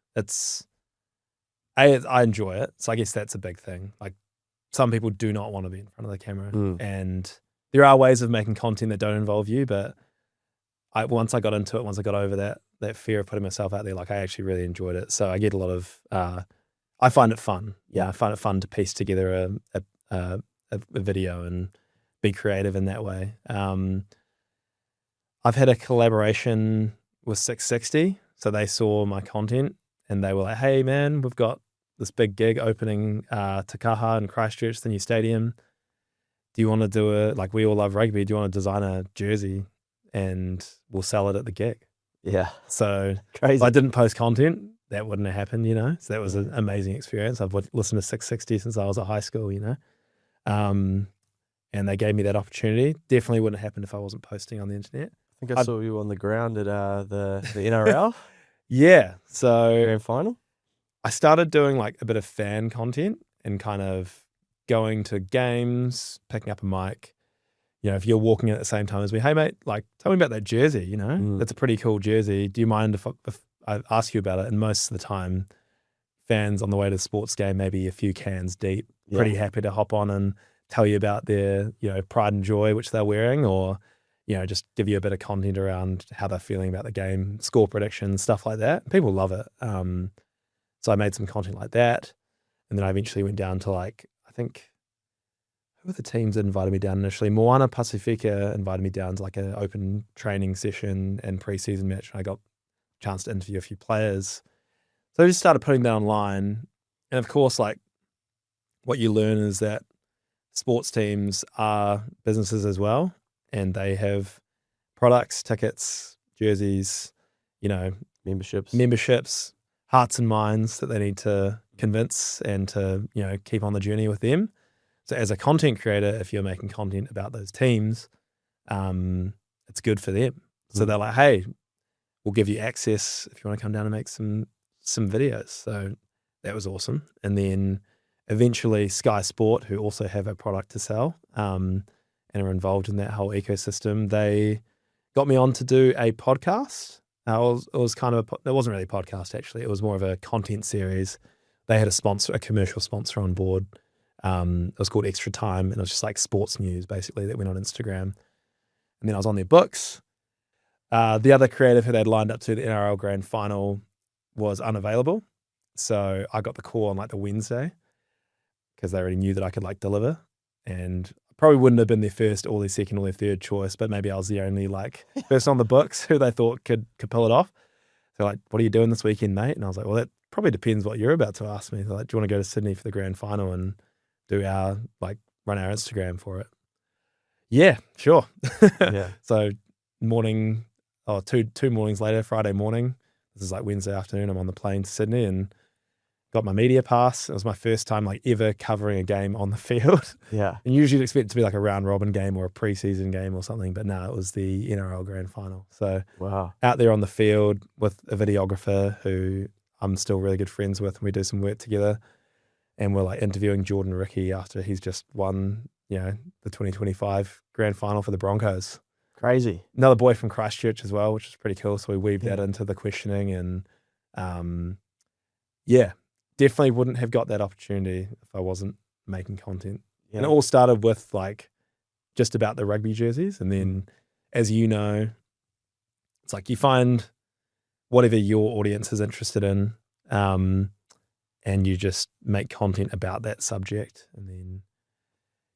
I enjoy it. So I guess that's a big thing. Like some people do not want to be in front of the camera. And there are ways of making content that don't involve you, but once I got into it, once I got over that fear of putting myself out there, like I actually really enjoyed it. So I get a lot of, I find it fun. Yeah, I find it fun to piece together a video and be creative in that way. I've had a collaboration with 660. So they saw my content and they were like, hey man, we've got this big gig opening Te Kaha in Christchurch, the new stadium. Do you want to do it? Like we all love rugby. Do you want to design a jersey and we'll sell it at the gig? Yeah. So Crazy. if I didn't post content, that wouldn't have happened, So that was an amazing experience. I've listened to 660 since I was at high school, And they gave me that opportunity. Definitely wouldn't have happened if I wasn't posting on the internet. I think I saw you on the ground at the NRL Yeah. So Grand Final. I started doing like a bit of fan content and kind of going to games, picking up a mic. If you're walking in at the same time as me, hey mate, like tell me about that jersey, That's a pretty cool jersey. Do you mind if I ask you about it? And most of the time, fans on the way to the sports game, maybe a few cans deep, pretty happy to hop on and tell you about their, pride and joy, which they're wearing, or, just give you a bit of content around how they're feeling about the game, score predictions, stuff like that. People love it. So I made some content like that. And then I eventually went down to like, I think, who were the teams that invited me down initially? Moana Pacifica invited me down to like an open training session and preseason match. And I got a chance to interview a few players. So I just started putting that online. And of course, like what you learn is that sports teams are businesses as well. And they have products, tickets, jerseys, memberships, hearts and minds that they need to convince and to, keep on the journey with them. So as a content creator, if you're making content about those teams, it's good for them. So they're like, hey, we'll give you access if you want to come down and make some videos. So that was awesome. And then eventually Sky Sport, who also have a product to sell and are involved in that whole ecosystem, they got me on to do a podcast. It was kind of it wasn't really a podcast actually. It was more of a content series. They had a commercial sponsor on board. It was called Extra Time, and it was just like sports news basically that went on Instagram. And then I was on their books. The other creative who they'd lined up to the NRL Grand Final was unavailable. So I got the call on like the Wednesday because they already knew that I could like deliver. And probably wouldn't have been their first or their second or their third choice, but maybe I was the only like person on the books who they thought could pull it off. So like, what are you doing this weekend, mate? And I was like, well, that probably depends what you're about to ask me. They're like, do you want to go to Sydney for the grand final and do run our Instagram for it? Yeah, sure. Yeah. So two mornings later, Friday morning, this is like Wednesday afternoon, I'm on the plane to Sydney and got my media pass. It was my first time like ever covering a game on the field. Yeah. And usually you'd expect it to be like a round robin game or a preseason game or something, but no, it was the NRL Grand Final. So wow, out there on the field with a videographer who I'm still really good friends with, and we do some work together. And we're like interviewing Jordan Ricky after he's just won, the 2025 Grand Final for the Broncos. Crazy. Another boy from Christchurch as well, which is pretty cool. So we weaved that into the questioning, and definitely wouldn't have got that opportunity if I wasn't making content. Yeah. And it all started with like just about the rugby jerseys. And then, as you know, it's like you find whatever your audience is interested in, and you just make content about that subject. And then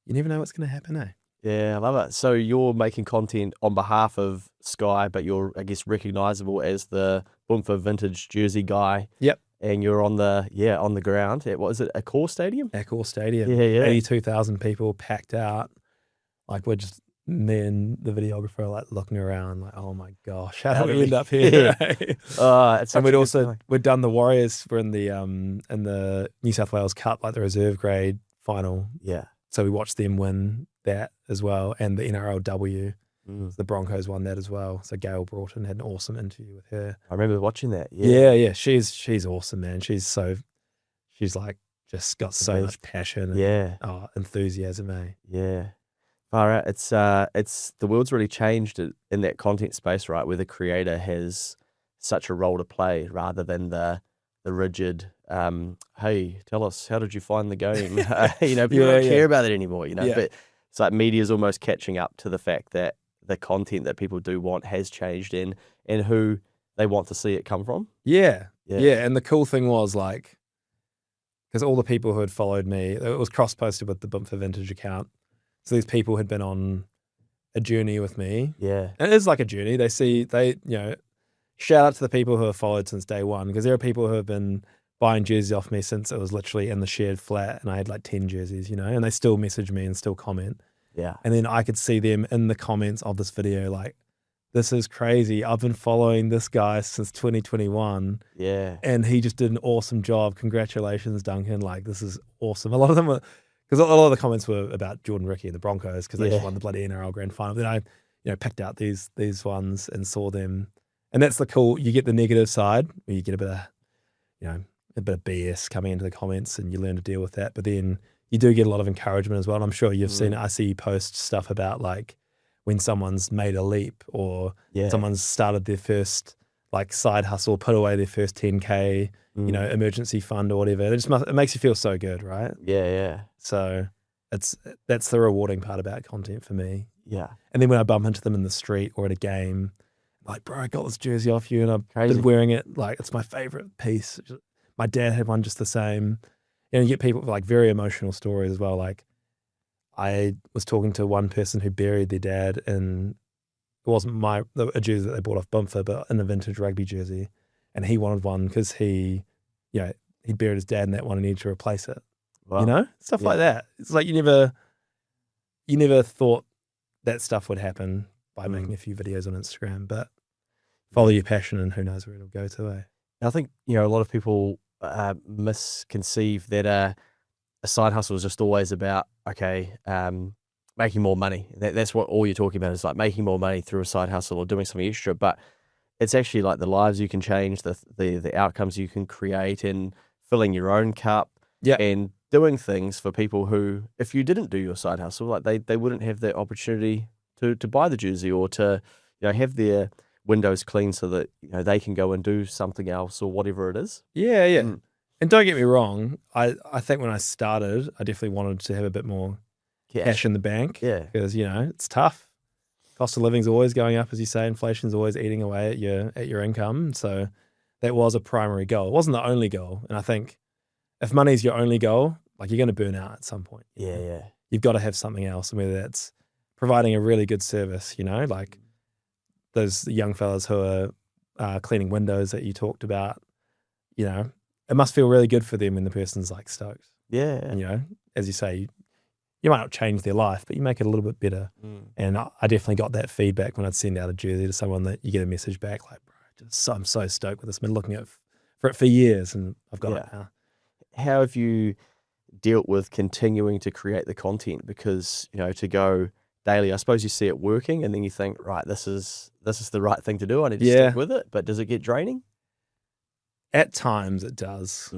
you never know what's going to happen, eh? Yeah, I love it. So you're making content on behalf of Sky, but you're, I guess, recognisable as the Boomfa vintage jersey guy. Yep. And you're on the ground at, what is it, Accor Stadium? Accor Stadium. Yeah. 82,000 people packed out. Like me and the videographer are like looking around like, oh my gosh, how did we end up here? And we'd done the Warriors. We're in the New South Wales Cup, like the reserve grade final. Yeah. So we watched them win that as well, and the NRLW. The Broncos won that as well. So Gail Broughton had an awesome interview with her. I remember watching that. Yeah. She's awesome, man. She's like just got so much passion and enthusiasm, eh? Yeah. All right. It's the world's really changed in that content space, right? Where the creator has such a role to play rather than the rigid, hey, tell us, how did you find the game? People don't care about it anymore, but it's like media's almost catching up to the fact that the content that people do want has changed and who they want to see it come from. Yeah. And the cool thing was like, because all the people who had followed me, it was cross-posted with the Boomfa Vintage account. So these people had been on a journey with me. Yeah. And it is like a journey. Shout out to the people who have followed since day one, because there are people who have been buying jerseys off me since it was literally in the shared flat and I had like 10 jerseys, and they still message me and still comment. Yeah. And then I could see them in the comments of this video like, this is crazy. I've been following this guy since 2021. Yeah. And he just did an awesome job. Congratulations, Duncan. Like, this is awesome. A lot of them were, because a lot of the comments were about Jordan Ricky and the Broncos because they just won the bloody NRL Grand Final. Then I, picked out these ones and saw them. And that's the cool, you get the negative side where you get a bit of, a bit of BS coming into the comments and you learn to deal with that. But then you do get a lot of encouragement as well. And I'm sure you've seen it. I see you post stuff about like when someone's made a leap or someone's started their first like side hustle, put away their first 10K, emergency fund or whatever. It makes you feel so good, right? Yeah. So that's the rewarding part about content for me. Yeah. And then when I bump into them in the street or at a game, like, bro, I got this jersey off you and I've been wearing it. Like, it's my favorite piece. My dad had one just the same. You get people with like very emotional stories as well. Like, I was talking to one person who buried their dad in, it wasn't a jersey that they bought off Boomfa, but in a vintage rugby jersey. And he wanted one because he buried his dad in that one and needed to replace it. Wow. Stuff like that. It's like you never thought that stuff would happen by making a few videos on Instagram, but follow your passion and who knows where it'll go to, eh? I think, a lot of people misconceive that a side hustle is just always about, making more money. That's what all you're talking about is like making more money through a side hustle or doing something extra. But it's actually like the lives you can change, the outcomes you can create, and filling your own cup and doing things for people who, if you didn't do your side hustle, like they wouldn't have the opportunity to buy the jersey or to have their windows clean so that they can go and do something else or whatever it is. Yeah. And don't get me wrong, I think when I started, I definitely wanted to have a bit more cash in the bank. Yeah. Because, it's tough. Cost of living's always going up, as you say. Inflation's always eating away at your income. So that was a primary goal. It wasn't the only goal. And I think if money's your only goal, like you're going to burn out at some point. Yeah. You've got to have something else. And whether that's providing a really good service, like those young fellas who are cleaning windows that you talked about, it must feel really good for them when the person's like stoked. Yeah. And, as you say, you might not change their life, but you make it a little bit better. And I definitely got that feedback when I'd send out a jersey to someone that you get a message back like, bro, I'm so stoked with this. I've been looking for it for years and I've got it now. How have you dealt with continuing to create the content? Because, to go daily, I suppose you see it working and then you think, right, this is the right thing to do. I need to stick with it. But does it get draining? At times it does.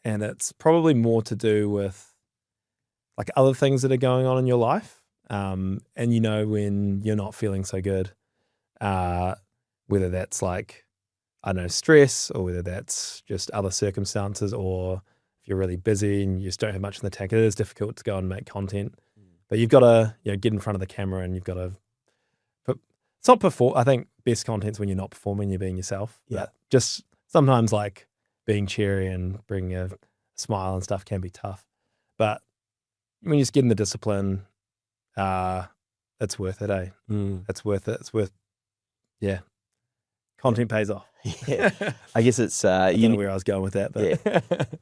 And it's probably more to do with like other things that are going on in your life. And when you're not feeling so good, whether that's like, I don't know, stress, or whether that's just other circumstances, or if you're really busy and you just don't have much in the tank, it is difficult to go and make content. But you've got to get in front of the camera and you've got to it's not perform. I think best content's when you're not performing, you're being yourself. Yeah. But just sometimes like being cheery and bringing a smile and stuff can be tough. But when you just get in the discipline, it's worth it, eh? It's worth it. It's worth, content pays off. Yeah. I guess it's, I don't know where I was going with that, but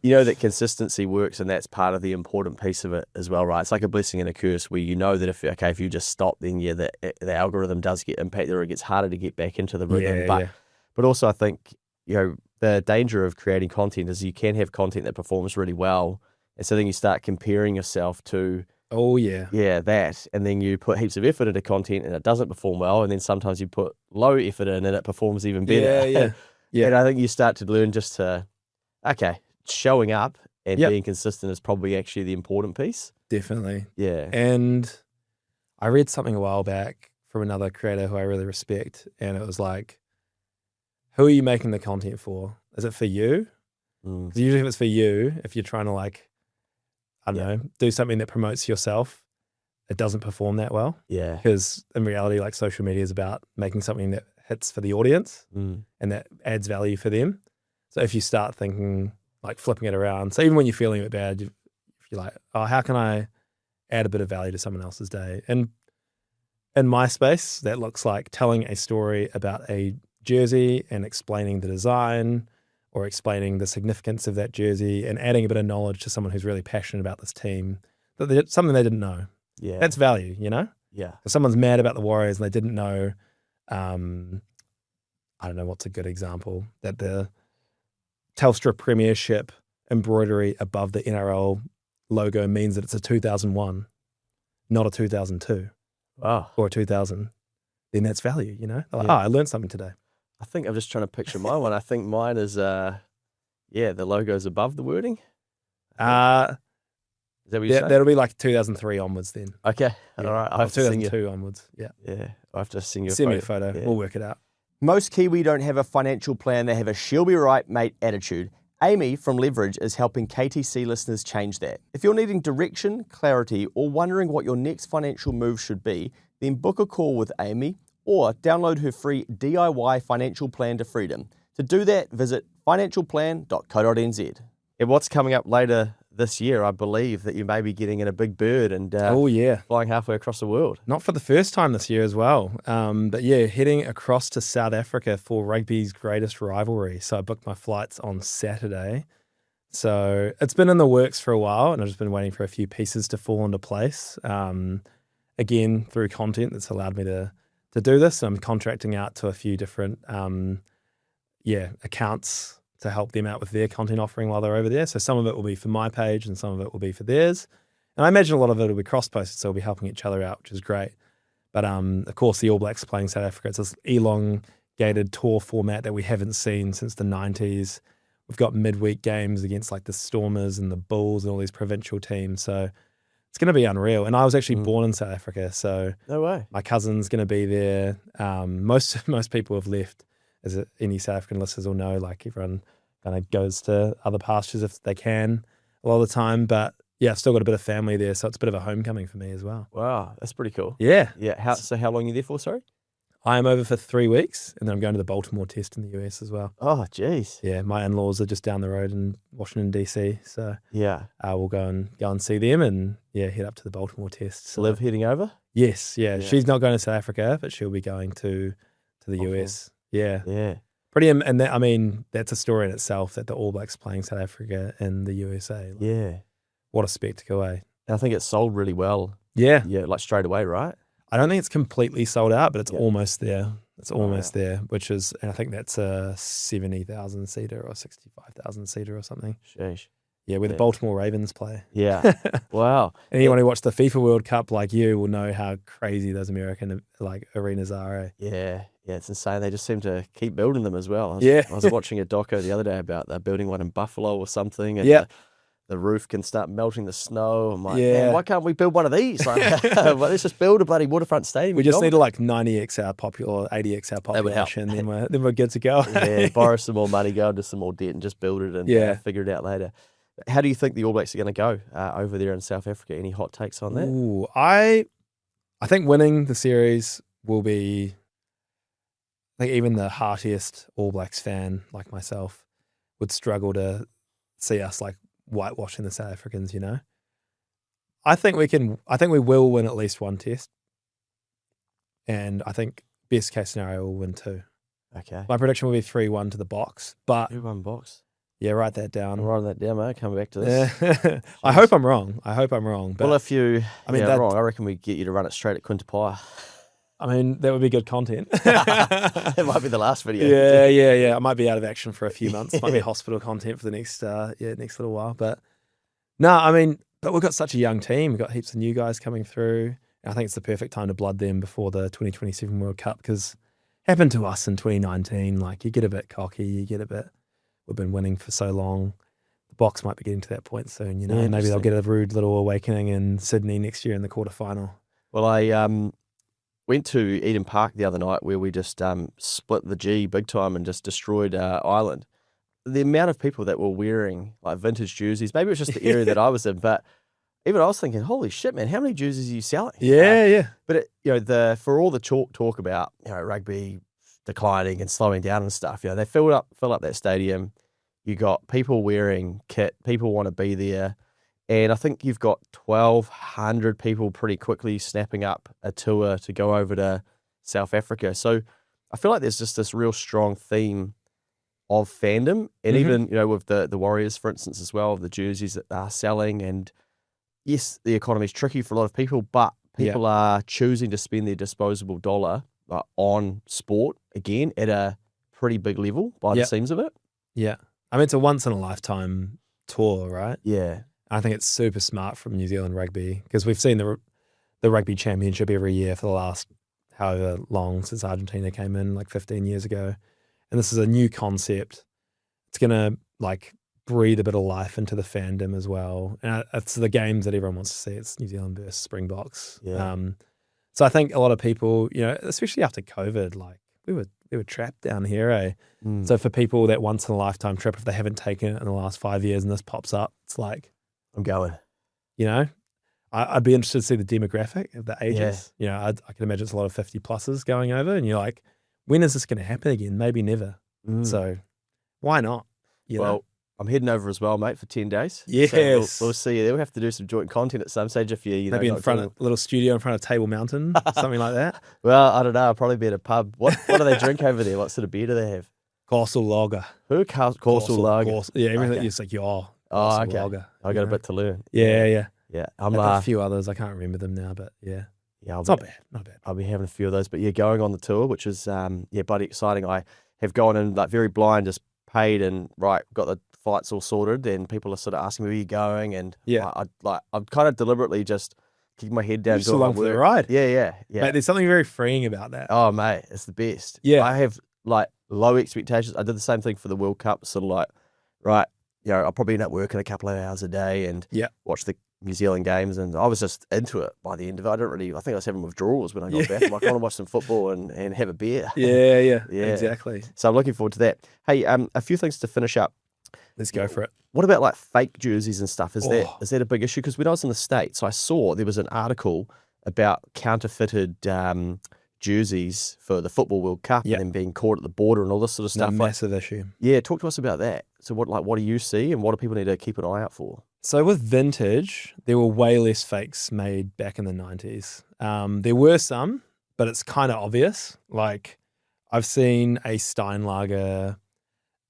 that consistency works, and that's part of the important piece of it as well, right? It's like a blessing and a curse where that if you just stop, then the algorithm does get impacted, or it gets harder to get back into the rhythm. But also I think, the danger of creating content is you can have content that performs really well, and so then you start comparing yourself to that, and then you put heaps of effort into content and it doesn't perform well, and then sometimes you put low effort in and it performs even better. And I think you start to learn just to showing up and being consistent is probably actually the important piece. Definitely. Yeah. And I read something a while back from another creator who I really respect, and it was like, who are you making the content for? Is it for you? Because usually if it's for you, if you're trying to like, I don't know, do something that promotes yourself, it doesn't perform that well. Yeah. Because in reality, like social media is about making something that hits for the audience and that adds value for them. So if you start thinking, like flipping it around, so even when you're feeling a bit bad, if you're like, oh, how can I add a bit of value to someone else's day? And in my space, that looks like telling a story about a jersey and explaining the design, or explaining the significance of that jersey and adding a bit of knowledge to someone who's really passionate about this team, something they didn't know. Yeah. That's value, Yeah. If someone's mad about the Warriors and they didn't know, I don't know what's a good example, that the Telstra Premiership embroidery above the NRL logo means that it's a 2001, not a 2002 or a 2000, then that's value, They're like, I learned something today. I think I'm just trying to picture my one. I think mine is, the logo's above the wording. Is that what you're saying? That'll be like 2003 onwards then. Okay. All right. I'll have 2002 onwards. Yeah. Yeah. I'll have to send you a Send me a photo. photo. Yeah. We'll work it out. Most Kiwi don't have a financial plan, they have a she'll be right mate attitude. Amy from Leverage is helping KTC listeners change that. If you're needing direction, clarity, or wondering what your next financial move should be, then book a call with Amy or download her free DIY financial plan to freedom. To do that, visit financialplan.co.nz. And what's coming up later this year, I believe that you may be getting in a big bird and Oh, yeah. flying halfway across the world. Not for the first time this year as well. But yeah, heading across to South Africa for rugby's greatest rivalry. So I booked my flights on Saturday. So it's been in the works for a while, and I've just been waiting for a few pieces to fall into place. Again, through content that's allowed me to do this. I'm contracting out to a few different accounts to help them out with their content offering while they're over there. So some of it will be for my page and some of it will be for theirs. And I imagine a lot of it will be cross-posted, so we'll be helping each other out, which is great. But of course, the All Blacks playing South Africa, it's this elongated tour format that we haven't seen since the 90s. We've got midweek games against like the Stormers and the Bulls and all these provincial teams. So it's going to be unreal. And I was actually born in South Africa, so No way. my cousin's going to be there. Most people have left, as any South African listeners will know. Like everyone kind of goes to other pastures if they can a lot of the time. But yeah, I've still got a bit of family there, so it's a bit of a homecoming for me as well. Wow, that's pretty cool. Yeah. Yeah. How long are you there for, sorry? I am over for 3 weeks, and then I'm going to the Baltimore test in the US as well. Oh, geez. Yeah, my in-laws are just down the road in Washington, D.C., so Yeah. we'll go and see them and, head up to the Baltimore test. So, Liv heading over? Yes, yeah. Yeah. She's not going to South Africa, but she'll be going to the Awesome. US. Yeah. Yeah. Pretty, and that, I mean, that's a story in itself that the All Blacks playing South Africa in the USA. Like, Yeah. what a spectacle, eh? And I think it's sold really well. Yeah. Yeah, like straight away, right? I don't think it's completely sold out, but it's Yeah. almost there. It's almost wow. there, which is, and I think that's a 70,000 seater or 65,000 seater or something. Sheesh. Yeah, where the Yeah. Baltimore Ravens play. Yeah. Wow. Anyone who watched the FIFA World Cup like you will know how crazy those American like arenas are. Eh? Yeah. Yeah, it's insane. They just seem to keep building them as well. Yeah. I was watching a doco the other day about they're building one in Buffalo or something. And Yeah. the roof can start melting the snow. I'm like, Yeah. man, why can't we build one of these? Like, well, let's just build a bloody waterfront stadium. We just need to a like 90XR popular, 80XR That would help. population, then we're good to go. yeah, borrow some more money, go into some more debt, and just build it and Yeah. figure it out later. How do you think the All Blacks are going to go over there in South Africa? Any hot takes on that? Ooh, I think winning the series will be, I think even the heartiest All Blacks fan like myself would struggle to see us like whitewashing the South Africans, you know? I think we will win at least one test. And I think best case scenario we'll win 2. Okay. My prediction will be 3-1 to the Box. But 2-1 box. yeah, write that down. I'm writing that down, mate. Coming back to this. Yeah. I hope I'm wrong. But Well, if you I mean, yeah, wrong, I reckon we get you to run it straight at Quintapaya. I mean, that would be good content. It might be the last video. Yeah. I might be out of action for a few months. Might be hospital content for the next little while. But no, I mean, but we've got such a young team. We've got heaps of new guys coming through. And I think it's the perfect time to blood them before the 2027 World Cup, because it happened to us in 2019. Like, you get a bit cocky, we've been winning for so long. The Box might be getting to that point soon, you know. Yeah, Maybe they'll get a rude little awakening in Sydney next year in the quarterfinal. Well, I went to Eden Park the other night where we just split the G big time and just destroyed Ireland. The amount of people that were wearing like vintage jerseys, maybe it was just the area that I was in, but even I was thinking, holy shit, man, how many jerseys are you selling? Yeah. But it, you know, for all the talk about, you know, rugby declining and slowing down and stuff, you know, they fill up that stadium. You got people wearing kit, people want to be there. And I think you've got 1,200 people pretty quickly snapping up a tour to go over to South Africa. So I feel like there's just this real strong theme of fandom. And even, you know, with the Warriors, for instance, as well, the jerseys that they're selling. And yes, the economy is tricky for a lot of people, but people are choosing to spend their disposable dollar on sport, again, at a pretty big level by the seams of it. Yeah. I mean, it's a once-in-a-lifetime tour, right? Yeah. I think it's super smart from New Zealand Rugby, because we've seen the Rugby Championship every year for the last however long since Argentina came in, like 15 years ago. And this is a new concept. It's going to like breathe a bit of life into the fandom as well. And it's the games that everyone wants to see. It's New Zealand versus Springboks. Yeah. So I think a lot of people, you know, especially after COVID, like we were trapped down here, eh? So for people, that once in a lifetime trip, if they haven't taken it in the last 5 years and this pops up, it's like, I'm going. you know, I'd be interested to see the demographic of the ages. You know, I can imagine it's a lot of 50 pluses going over, and you're like, when is this going to happen again? Maybe never. So why not? You know? I'm heading over as well, mate, for 10 days. Yes. So we'll see you there. We'll have to do some joint content at some stage if you know. Maybe in front of a little studio in front of Table Mountain, something like that. Well, I don't know. I'll probably be at a pub. What do they drink over there? What sort of beer do they have? Castle Lager. Who? Castle Lager. Yeah, everything Okay. is like your. Oh, okay. Lager, I got a bit to learn. Yeah. Yeah. I've got a few others. I can't remember them now, but yeah. Yeah, It's not bad. I'll be having a few of those. But yeah, going on the tour, which is bloody exciting. I have gone in like very blind, just paid and got the flights all sorted. And people are sort of asking me where you're going, and I'm kind of deliberately just keeping my head down. Just along for the ride. Yeah. Mate, there's something very freeing about that. Oh mate, it's the best. Yeah, I have like low expectations. I did the same thing for the World Cup. Sort of like, I'll probably end up working a couple of hours a day and watch the New Zealand games, and I was just into it by the end of it. I think I was having withdrawals when I got back. I'm like, I want to watch some football and have a beer. Yeah, exactly. So I'm looking forward to that. Hey, a few things to finish up. Let's go for it. What about like fake jerseys and stuff? Is that a big issue? Because when I was in the States, I saw there was an article about counterfeited jerseys for the Football World Cup and then being caught at the border and all this sort of stuff. Massive issue. Yeah, talk to us about that. So what do you see, and what do people need to keep an eye out for? So with vintage, there were way less fakes made back in the 90s. There were some, but it's kind of obvious. Like I've seen a Steinlager.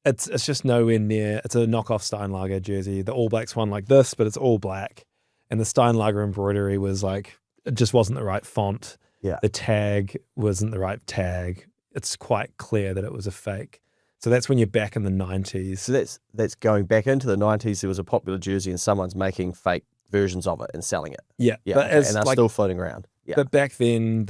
It's just nowhere near. It's a knockoff Steinlager jersey. The All Blacks one like this, but it's all black. And the Steinlager embroidery was like, it just wasn't the right font. Yeah. The tag wasn't the right tag. It's quite clear that it was a fake. So that's when you're back in the 90s. So that's going back into the 90s. There was a popular jersey and someone's making fake versions of it and selling it. Yeah. But and they're still floating around. Yeah. But back then,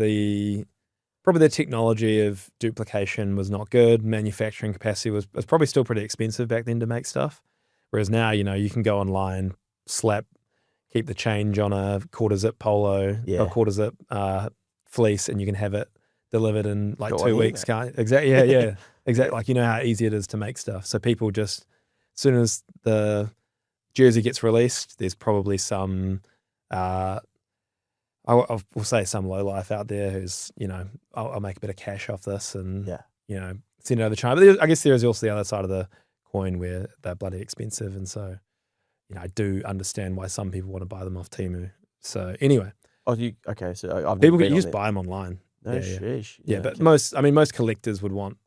probably the technology of duplication was not good. Manufacturing capacity was probably still pretty expensive back then to make stuff. Whereas now, you can go online, keep the change on a quarter zip polo, a quarter zip fleece, and you can have it delivered in like 2 weeks. Exactly. Yeah. Exactly. Like, how easy it is to make stuff. So people just, as soon as the jersey gets released, there's probably some, we'll say some lowlife out there who's, I'll make a bit of cash off this and, send it over China. But I guess there is also the other side of the coin where they're bloody expensive. And so, I do understand why some people want to buy them off Temu. So anyway. Oh, okay. So people can just buy them online. No, sheesh. Yeah, but most collectors would want.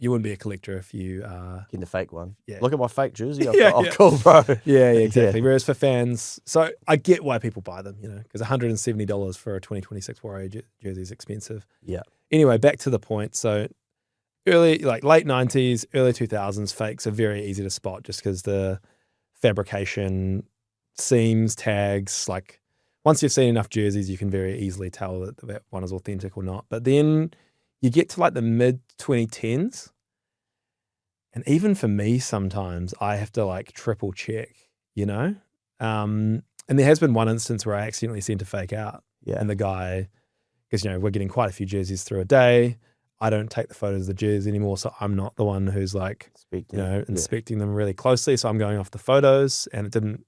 You wouldn't be a collector if you getting the fake one. Yeah. Look at my fake jersey. Cool, bro. Yeah, exactly. Whereas for fans, so I get why people buy them, because $170 for a 2026 Warrior jersey is expensive. Yeah. Anyway, back to the point. So late 90s, early 2000s, fakes are very easy to spot just because the fabrication, seams, tags, like once you've seen enough jerseys, you can very easily tell that one is authentic or not. But then you get to like the mid 2010s, and even for me, sometimes I have to like triple check, and there has been one instance where I accidentally sent a fake out, and the guy, because we're getting quite a few jerseys through a day. I don't take the photos of the jerseys anymore, so I'm not the one who's like, inspecting them really closely. So I'm going off the photos, and it didn't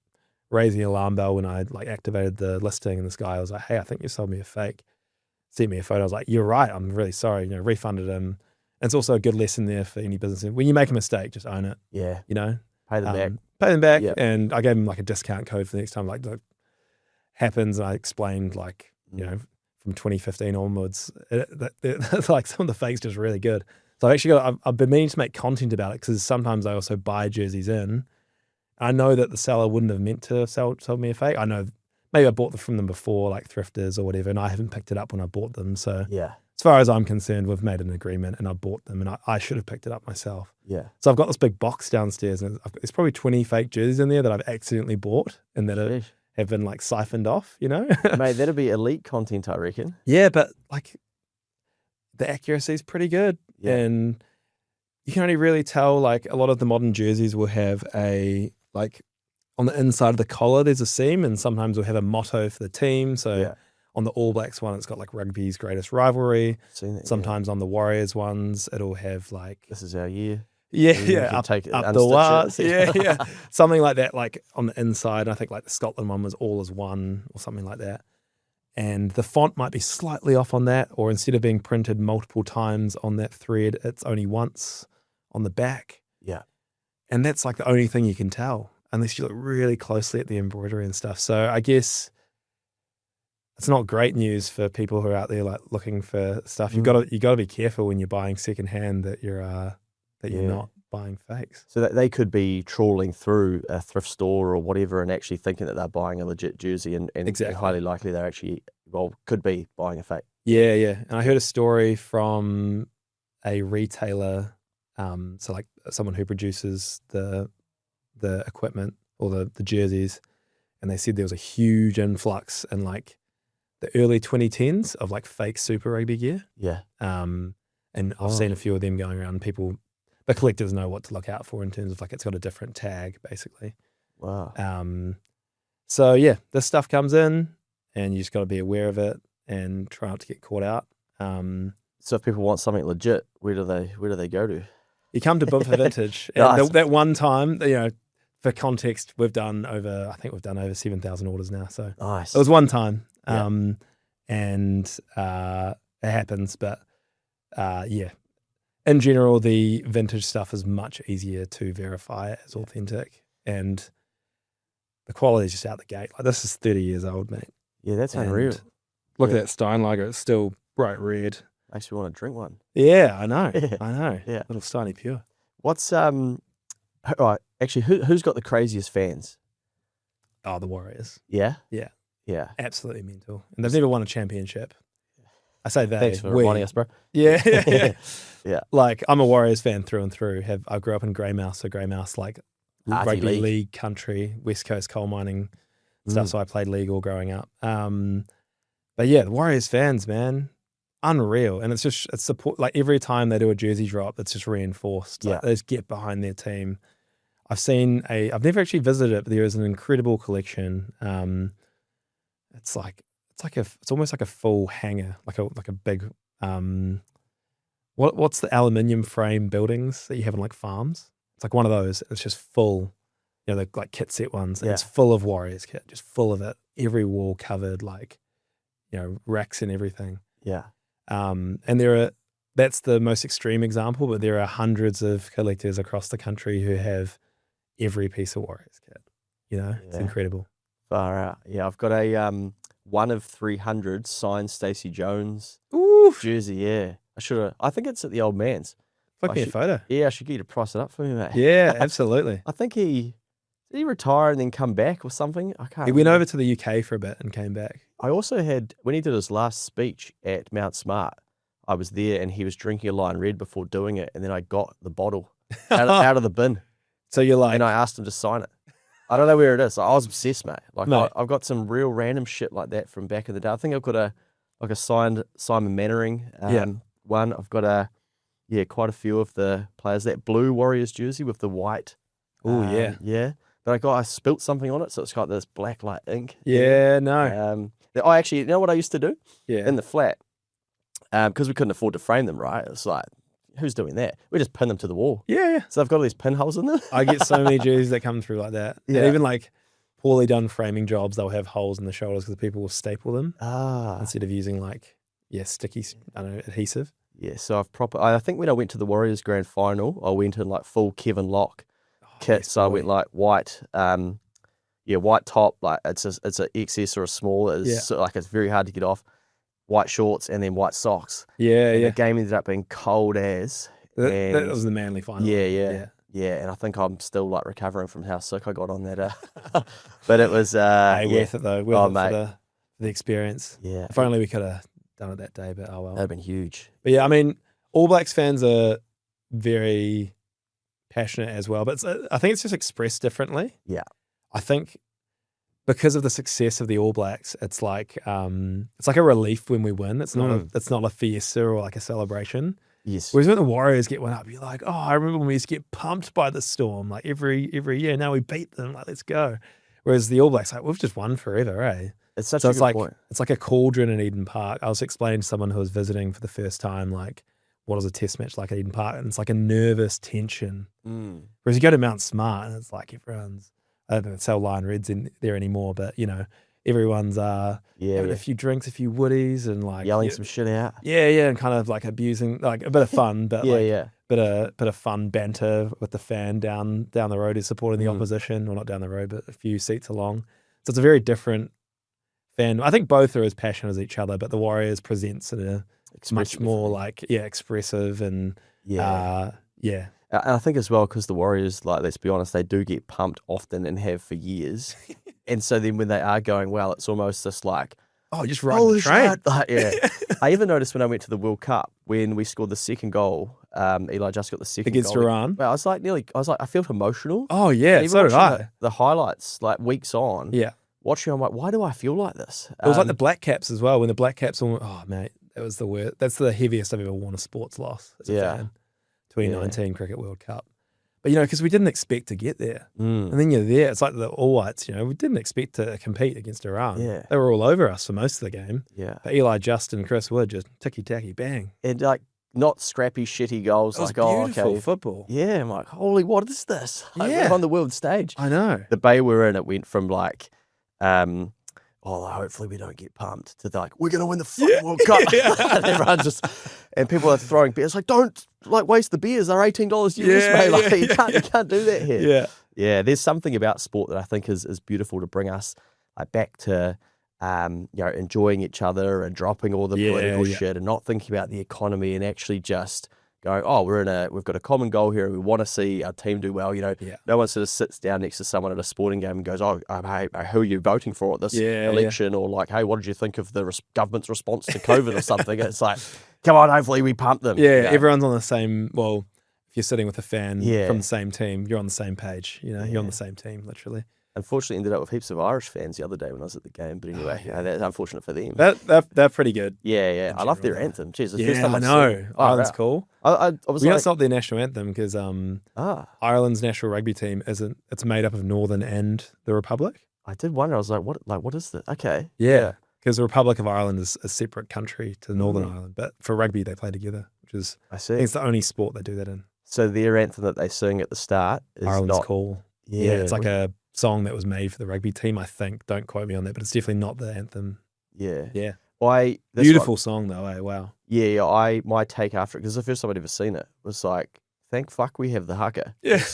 raise the alarm bell when I like activated the listing. And this guy was like, "Hey, I think you sold me a fake." Sent me a photo. I was like, "You're right. I'm really sorry." Refunded him. And it's also a good lesson there for any business. When you make a mistake, just own it. Yeah. Pay them back. Pay them back. Yep. And I gave him like a discount code for the next time. Like, look, happens. And I explained like, from 2015 onwards, like some of the fakes just really good. So I've been meaning to make content about it because sometimes I also buy jerseys in. I know that the seller wouldn't have meant to sell me a fake. I know maybe I bought them from them before, like thrifters or whatever, and I haven't picked it up when I bought them. So as far as I'm concerned, we've made an agreement and I bought them, and I should have picked it up myself. Yeah. So I've got this big box downstairs, and there's probably 20 fake jerseys in there that I've accidentally bought and that have been like siphoned off, Mate, that'd be elite content, I reckon. Yeah, but like the accuracy is pretty good. Yeah. And you can only really tell, like a lot of the modern jerseys will have on the inside of the collar, there's a seam, and sometimes we'll have a motto for the team. So on the All Blacks one, it's got like rugby's greatest rivalry. Seen that, sometimes on the Warriors ones, it'll have like, this is our year. Yeah, up the wires. Yeah. Something like that, like on the inside. I think like the Scotland one was all as one or something like that. And the font might be slightly off on that, or instead of being printed multiple times on that thread, it's only once on the back. Yeah. And that's like the only thing you can tell unless you look really closely at the embroidery and stuff. So I guess it's not great news for people who are out there like looking for stuff. You got to be careful when you're buying secondhand that you're not buying fakes. So that they could be trawling through a thrift store or whatever and actually thinking that they're buying a legit jersey and Exactly. highly likely they're actually, could be buying a fake. Yeah, yeah. And I heard a story from a retailer, so like someone who produces the equipment or the jerseys, and they said there was a huge influx in like the early 2010s of like fake Super Rugby gear. Yeah. And I've seen a few of them going around. People, the collectors know what to look out for in terms of like it's got a different tag basically. Wow. So yeah, this stuff comes in and you just got to be aware of it and try not to get caught out. So if people want something legit, where do they go to? You come to Boomfa Vintage. And Nice. that one time, for context, we've done over 7,000 orders now. So Nice. it was one time. Yeah. And it happens. But in general, the vintage stuff is much easier to verify as authentic. And the quality is just out the gate. Like this is 30 years old, mate. Yeah, that's And unreal. Look at that Steinlager. It's still bright red. Makes me want to drink one. Yeah, I know. Yeah. I know. Yeah. Little Steiny Pure. What's right, actually who's got the craziest fans? Oh, the Warriors. Yeah? Yeah. Yeah. Absolutely mental. And they've never won a championship. I say that. Thanks for reminding us, bro. Yeah. Yeah. Like, I'm a Warriors fan through and through. I grew up in Greymouse, so Greymouse, like, Arty rugby league. league country, West Coast coal mining stuff, so I played league all growing up. But yeah, the Warriors fans, man, unreal. And it's support, like every time they do a jersey drop, it's just reinforced. Like, they just get behind their team. I've never actually visited it, but there is an incredible collection. It's almost like a full hangar, like a big, what's the aluminium frame buildings that you have in like farms? It's like one of those. It's just full, the like kit set ones. And it's full of Warriors kit, just full of it. Every wall covered, like, racks and everything. Yeah. And that's the most extreme example, but there are hundreds of collectors across the country who have every piece of Warriors kit. It's incredible. Far out. Yeah, I've got a 1 of 300 signed Stacey Jones jersey. Yeah. I think it's at the old man's. Flick me a photo. Yeah, I should get you to price it up for me, mate. Yeah, absolutely. I think did he retire and then come back or something? I can't He went over to the UK for a bit and came back. I also had, when he did his last speech at Mount Smart, I was there and he was drinking a Lion Red before doing it, and then I got the bottle out of the bin. So you're like, and I asked him to sign it. I don't know where it is. I was obsessed, mate. Like, Mate. I've got some real random shit like that from back in the day. I think I've got a signed Simon Mannering one. I've got quite a few of the players. That blue Warriors jersey with the white. oh yeah. Yeah. But I spilt something on it, so it's got this black like ink. Yeah, no. I actually, you know what I used to do? Yeah. In the flat, because we couldn't afford to frame them, right? It's like, who's doing that? We just pin them to the wall. Yeah. So I've got all these pinholes in them. I get so many jerseys that come through like that. Yeah. And even like poorly done framing jobs, they'll have holes in the shoulders because people will staple them instead of using like, sticky, adhesive. Yeah, so I think when I went to the Warriors Grand Final, I went in like full Kevin Locke kit. yes, So I boy. went like white, white top, like it's an XS or a small. It's like it's very hard to get off. White shorts and then white socks. Yeah, And yeah. the game ended up being cold as. That was the Manly final. Yeah. And I think I'm still like recovering from how sick I got on that. But it was worth it though. Worth it mate. for the experience. Yeah, If only we could have done it that day, but oh well. that'd have been huge. But yeah, I mean, All Blacks fans are very passionate as well, but I think it's just expressed differently. Yeah. I think because of the success of the All Blacks, it's like a relief when we win. It's not a fiesta or like a celebration. Yes. Whereas when the Warriors get one up, you're like, oh, I remember when we used to get pumped by the Storm like every year. Now we beat them, like let's go. Whereas the All Blacks, like we've just won forever, eh? It's such So a it's good like point. it's like a cauldron in Eden Park. I was explaining to someone who was visiting for the first time, like, what is a test match like at Eden Park? And it's like a nervous tension. Whereas you go to Mount Smart and it's like everyone's, I don't know if they sell Lion Reds in there anymore, but everyone's having a few drinks, a few woodies, and like Yelling some shit out. Yeah, and kind of like abusing, like a bit of fun, but bit of fun banter with the fan down the road who's supporting the opposition, or not down the road, but a few seats along. So it's a very different fan. I think both are as passionate as each other, but the Warriors presents in a much more like expressive and And I think as well, because the Warriors, like, let's be honest, they do get pumped often and have for years. And so then when they are going well, it's almost just like, oh, just ride the train. Shit. Like, I even noticed when I went to the World Cup, when we scored the second goal, Eli just got the second against goal. Iran. Well, I felt emotional. Oh yeah, And even so did watching I. The highlights, like weeks on. Yeah. Watching, I'm like, why do I feel like this? It was like the Black Caps as well. When the Black Caps, oh mate, that was the worst. That's the heaviest I've ever worn a sports loss as a fan. 2019 Cricket World Cup. But, because we didn't expect to get there. And then you're there. It's like the All Whites, we didn't expect to compete against Iran. Yeah. They were all over us for most of the game. Yeah. But Eli Just and Chris Wood just ticky-tacky, bang. And like, not scrappy, shitty goals. It was like, beautiful football. Yeah, I'm like, holy, what is this? Like, Yeah. we're on the world stage. I know. The bay we're in, it went from like, hopefully we don't get pumped, to like, we're going to win the fucking World Cup. And everyone and people are throwing beers. Like, don't like waste the beers. They're $18 US, mate. Like, you can't do that here. Yeah. Yeah, there's something about sport that I think is beautiful to bring us like back to, enjoying each other and dropping all the political shit and not thinking about the economy and actually just going, we've got a common goal here and we want to see our team do well. No one sort of sits down next to someone at a sporting game and goes, hey, who are you voting for at this election? Or like, hey, what did you think of the government's response to COVID or something? It's like, come on, hopefully we pump them. Yeah, everyone's on the same, well, if you're sitting with a fan from the same team, you're on the same page. You're on the same team, literally. Unfortunately, ended up with heaps of Irish fans the other day when I was at the game. But anyway, that's unfortunate for them. They're pretty good. Yeah. I love their anthem. Jeez, the first Yeah, time I know. Ireland's cool. I was It's not their national anthem because Ireland's national rugby team it's made up of Northern and the Republic. I did wonder. I was like, what is that? Okay. Yeah. Because the Republic of Ireland is a separate country to Northern Ireland. But for rugby, they play together, which is, I see. I think it's the only sport they do that in. So their anthem that they sing at the start is Ireland's not cool. Yeah, it's like a song that was made for the rugby team, I think. Don't quote me on that, but it's definitely not the anthem. Yeah. Yeah. Beautiful song though, eh? Wow. Yeah, my take after it, because the first time I'd ever seen it was like, thank fuck we have the haka. Yeah.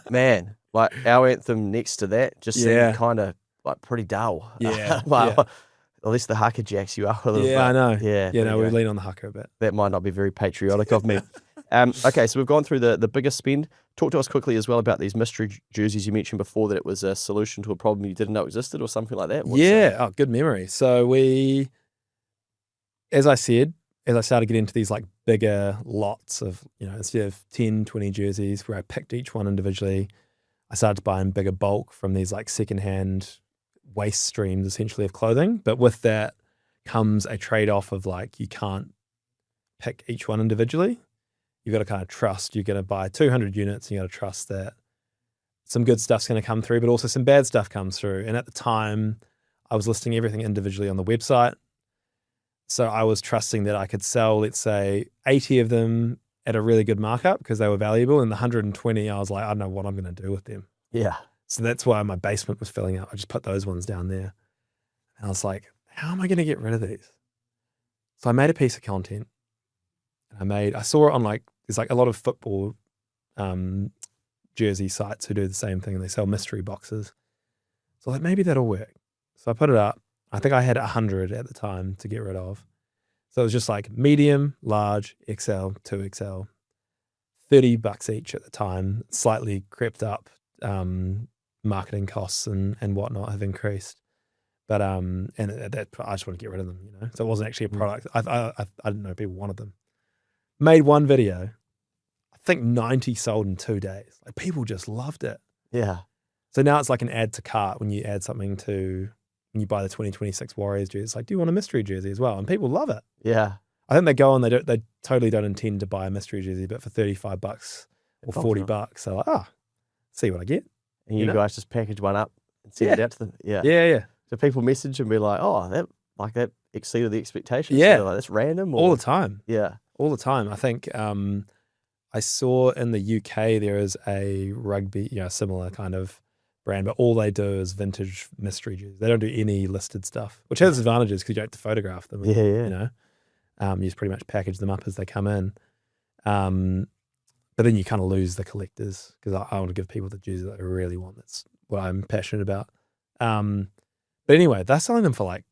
Man, like our anthem next to that just seemed kind of like pretty dull. Yeah. At least the haka jacks you up a little bit. I know. Yeah. We lean on the haka a bit. That might not be very patriotic of me. Okay, so we've gone through the biggest spend. Talk to us quickly as well about these mystery jerseys. You mentioned before that it was a solution to a problem you didn't know existed or something like that. Good memory. So as I said, as I started getting into these like bigger lots of, instead of 10, 20 jerseys where I picked each one individually, I started buying bigger bulk from these like secondhand waste streams essentially of clothing. But with that comes a trade-off of like, you can't pick each one individually. You've got to kind of trust you're going to buy 200 units and you got to trust that some good stuff's going to come through, but also some bad stuff comes through. And at the time, I was listing everything individually on the website. So I was trusting that I could sell, let's say, 80 of them at a really good markup because they were valuable. And the 120, I was like, I don't know what I'm going to do with them. Yeah. So that's why my basement was filling up. I just put those ones down there. And I was like, how am I going to get rid of these? So I made a piece of content. I saw it on there's like a lot of football jersey sites who do the same thing and they sell mystery boxes. So like maybe that'll work. So I put it up. I think I had 100 at the time to get rid of. So it was just like medium, large, XL, 2XL, $30 each at the time, slightly crept up. Marketing costs and whatnot have increased. But and that I just want to get rid of them, So it wasn't actually a product. I didn't know people wanted them. Made one video. I think 90 sold in 2 days. Like people just loved it. Yeah. So now it's like an add to cart when you add something to when you buy the 2026 Warriors jersey. It's like, do you want a mystery jersey as well? And people love it. Yeah. I think they go on. They totally don't intend to buy a mystery jersey, but for $35 or $40, they're like, see what I get. And you guys just package one up and send it out to them. Yeah. Yeah. So people message and be like, that exceeded the expectations. Yeah. So that's random. All the time. Yeah. All the time. I think I saw in the UK there is a rugby, similar kind of brand, but all they do is vintage mystery jerseys. They don't do any listed stuff, which has advantages because you don't have to photograph them. Yeah. You just pretty much package them up as they come in. but then you kind of lose the collectors because I want to give people the jersey that I really want. That's what I'm passionate about. But anyway, they're selling them for like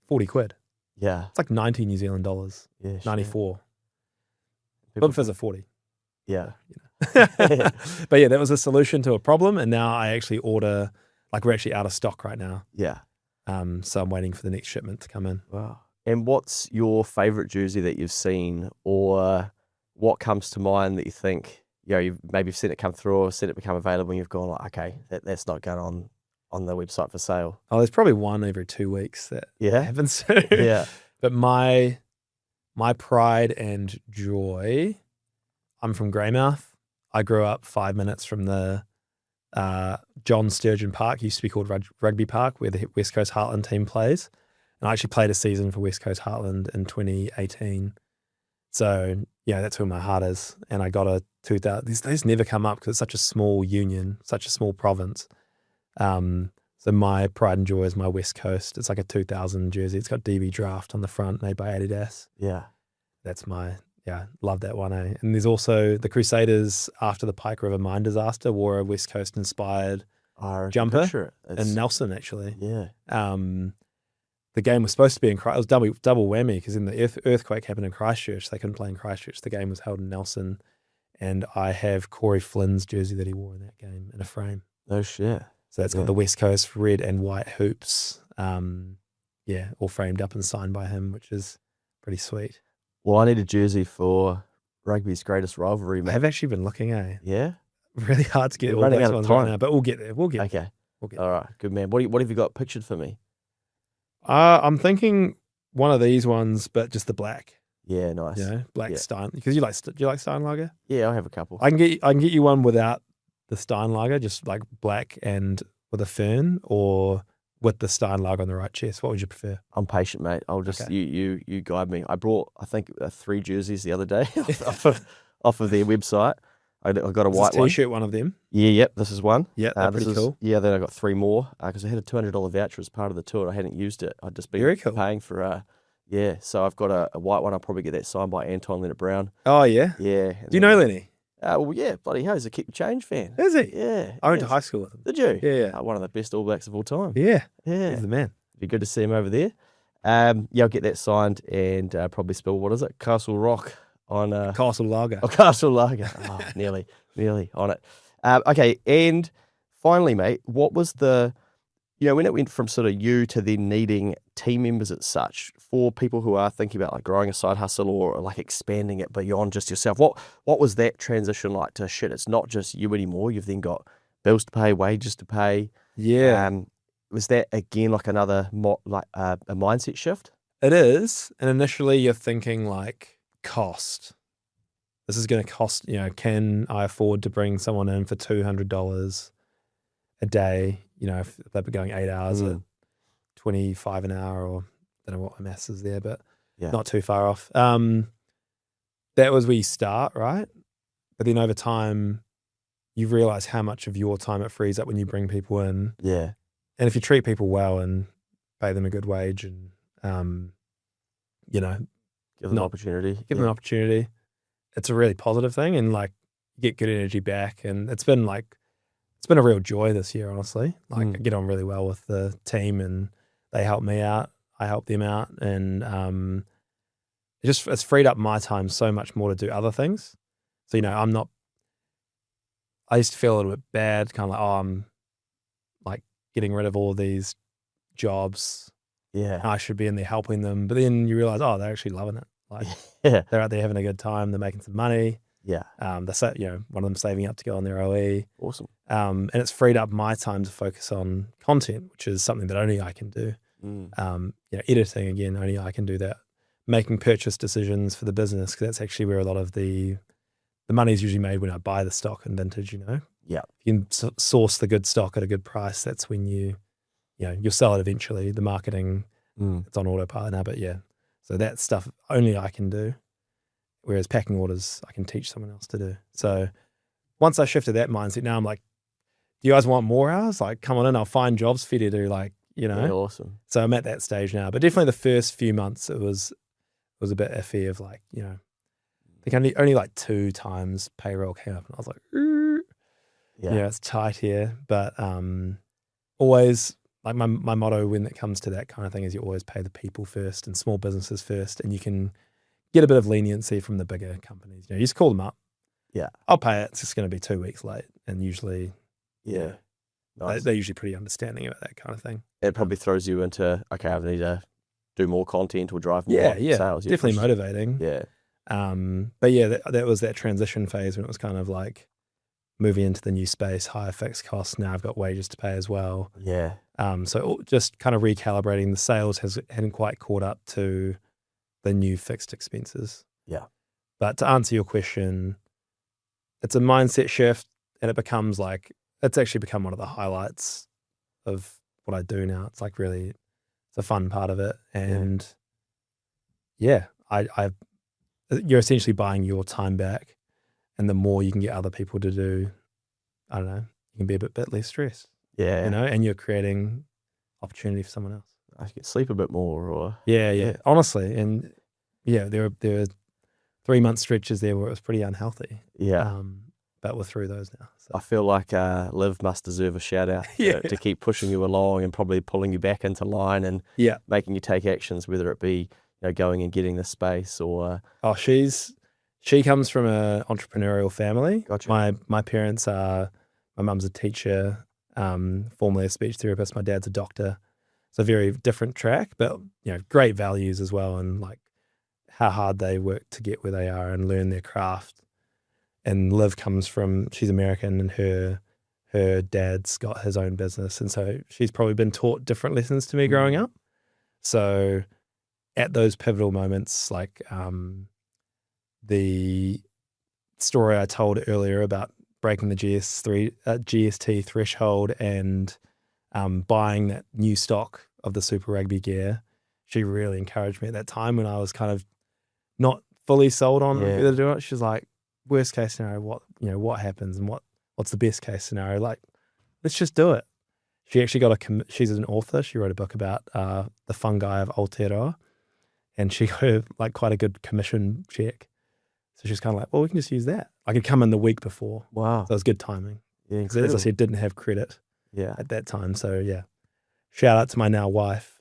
40 quid. Yeah. It's like 90 New Zealand dollars, Yeah. 94. People- Boomfa's a 40. Yeah. But yeah, that was a solution to a problem. And now I actually order, like we're actually out of stock right now. Yeah. So I'm waiting for the next shipment to come in. Wow. And what's your favourite jersey that you've seen, or what comes to mind that you think, you've maybe seen it come through or seen it become available and you've gone like, okay, that's not going on the website for sale? Oh, there's probably one every 2 weeks that happens. Yeah. But my pride and joy, I'm from Greymouth. I grew up 5 minutes from the John Sturgeon Park, used to be called Rugby Park, where the West Coast Heartland team plays. And I actually played a season for West Coast Heartland in 2018. So, that's where my heart is. And I got a 2000. These never come up because it's such a small union, such a small province. So my pride and joy is my West Coast. It's like a 2000 jersey. It's got DB Draft on the front, made by Adidas. Yeah. That's love that one. And there's also the Crusaders, after the Pike River mine disaster, wore a West Coast inspired jumper in Nelson, actually. Yeah. The game was supposed to be in Christchurch. It was double whammy because in the earthquake happened in Christchurch. They couldn't play in Christchurch. The game was held in Nelson. And I have Corey Flynn's jersey that he wore in that game in a frame. No shit. So that's got the West Coast red and white hoops. All framed up and signed by him, which is pretty sweet. Well, I need a jersey for rugby's greatest rivalry, mate. I've actually been looking, Yeah? really hard to get We're all running those out of ones time. right now, but we'll get there. Okay. All right. Good man. What have you got pictured for me? I'm thinking one of these ones, but just the black. Yeah, nice. Black Stein. Because do you like Steinlager? Yeah, I have a couple. I can get you one without the Steinlager, just like black and with a fern, or with the Steinlager on the right chest. What would you prefer? I'm patient, mate. I'll just you guide me. I brought, I think, 3 jerseys the other day off of their website. I got a white one. T-shirt, one of them. Yeah, yep. This is one. Yeah, that's pretty cool. Yeah, then I got 3 more because I had a $200 voucher as part of the tour. I hadn't used it. I'd just been paying for so I've got a white one. I'll probably get that signed by Anton Leonard Brown. Oh yeah, yeah. Do you know Lenny? Well, yeah, bloody hell, he's a Keep the Change fan. Is he? Yeah. I went to high school with him. Did you? Yeah. One of the best All Blacks of all time. Yeah. Yeah. He's the man. Be good to see him over there. I'll get that signed and probably spill, what is it? Castle Rock on Castle Lager. Oh, Castle Lager. Oh, nearly on it. Okay, and finally, mate, what was the, when it went from sort of you to then needing team members as such, for people who are thinking about like growing a side hustle or like expanding it beyond just yourself, what was that transition like to shit? It's not just you anymore. You've then got bills to pay, wages to pay. Yeah. Was that again like another a mindset shift? It is. And initially you're thinking like cost. This is going to cost, can I afford to bring someone in for $200 a day? If they've been going 8 hours at 25 an hour, or I don't know what my maths is there, but not too far off. That was where you start, right? But then over time, you realize how much of your time it frees up when you bring people in. Yeah. And if you treat people well and pay them a good wage and, give them an opportunity. Give them an opportunity. It's a really positive thing, and like you get good energy back. And it's been a real joy this year, honestly. Like I get on really well with the team and they help me out. I help them out. And it's freed up my time so much more to do other things. So, I used to feel a little bit bad, kind of like, I'm like getting rid of all of these jobs. Yeah. I should be in there helping them. But then you realize, they're actually loving it. Like they're out there having a good time. They're making some money. Yeah. One of them saving up to go on their OE. Awesome. And it's freed up my time to focus on content, which is something that only I can do. Editing, again, only I can do that. Making purchase decisions for the business, because that's actually where a lot of the money is usually made when I buy the stock in vintage, Yeah. If you can source the good stock at a good price, that's when you'll sell it eventually. The marketing, it's on autopilot now, but yeah. So that stuff only I can do. Whereas packing orders, I can teach someone else to do. So once I shifted that mindset, now I'm like, do you guys want more hours? Like, come on in, I'll find jobs for you to do, like, Yeah, awesome. So I'm at that stage now. But definitely the first few months, it was a bit iffy of like, I think only like 2 times payroll came up, and I was like, yeah, it's tight here. But always, like my motto when it comes to that kind of thing is you always pay the people first and small businesses first, and you can get a bit of leniency from the bigger companies. You just call them up. Yeah. I'll pay it. It's just going to be 2 weeks late. And usually, Nice. they're usually pretty understanding about that kind of thing. It probably throws you into, okay, I need to do more content or drive more sales. Definitely motivating. Yeah. But yeah, that was that transition phase when it was kind of like moving into the new space, higher fixed costs. Now I've got wages to pay as well. Yeah. So just kind of recalibrating. The sales hadn't quite caught up to the new fixed expenses. Yeah. But to answer your question, it's a mindset shift, and it's actually become one of the highlights of what I do now. It's like really, it's a fun part of it. And you're essentially buying your time back, and the more you can get other people to do, I don't know, you can be a bit less stressed. Yeah. And you're creating opportunity for someone else. I can sleep a bit more or. Yeah. Honestly. And there were 3-month stretches there where it was pretty unhealthy. Yeah. But we're through those now. So. I feel like Liv must deserve a shout out to keep pushing you along and probably pulling you back into line and making you take actions, whether it be going and getting the space or. She comes from an entrepreneurial family. Gotcha. My parents my mum's a teacher, formerly a speech therapist. My dad's a doctor. It's a very different track, but great values as well, and like how hard they work to get where they are and learn their craft. And Liv she's American, and her dad's got his own business. And so she's probably been taught different lessons to me growing up. So at those pivotal moments, like the story I told earlier about breaking the GST threshold and buying that new stock of the Super Rugby gear, she really encouraged me at that time when I was kind of not fully sold on whether to do it. She's like, worst case scenario, what happens, and what's the best case scenario? Like, let's just do it. She actually she's an author. She wrote a book about the fungi of Aotearoa, and she got like quite a good commission check. So she's kind of like, well, we can just use that. I could come in the week before. Wow. So it was good timing. Yeah, because as I said, didn't have credit at that time. So shout out to my now wife,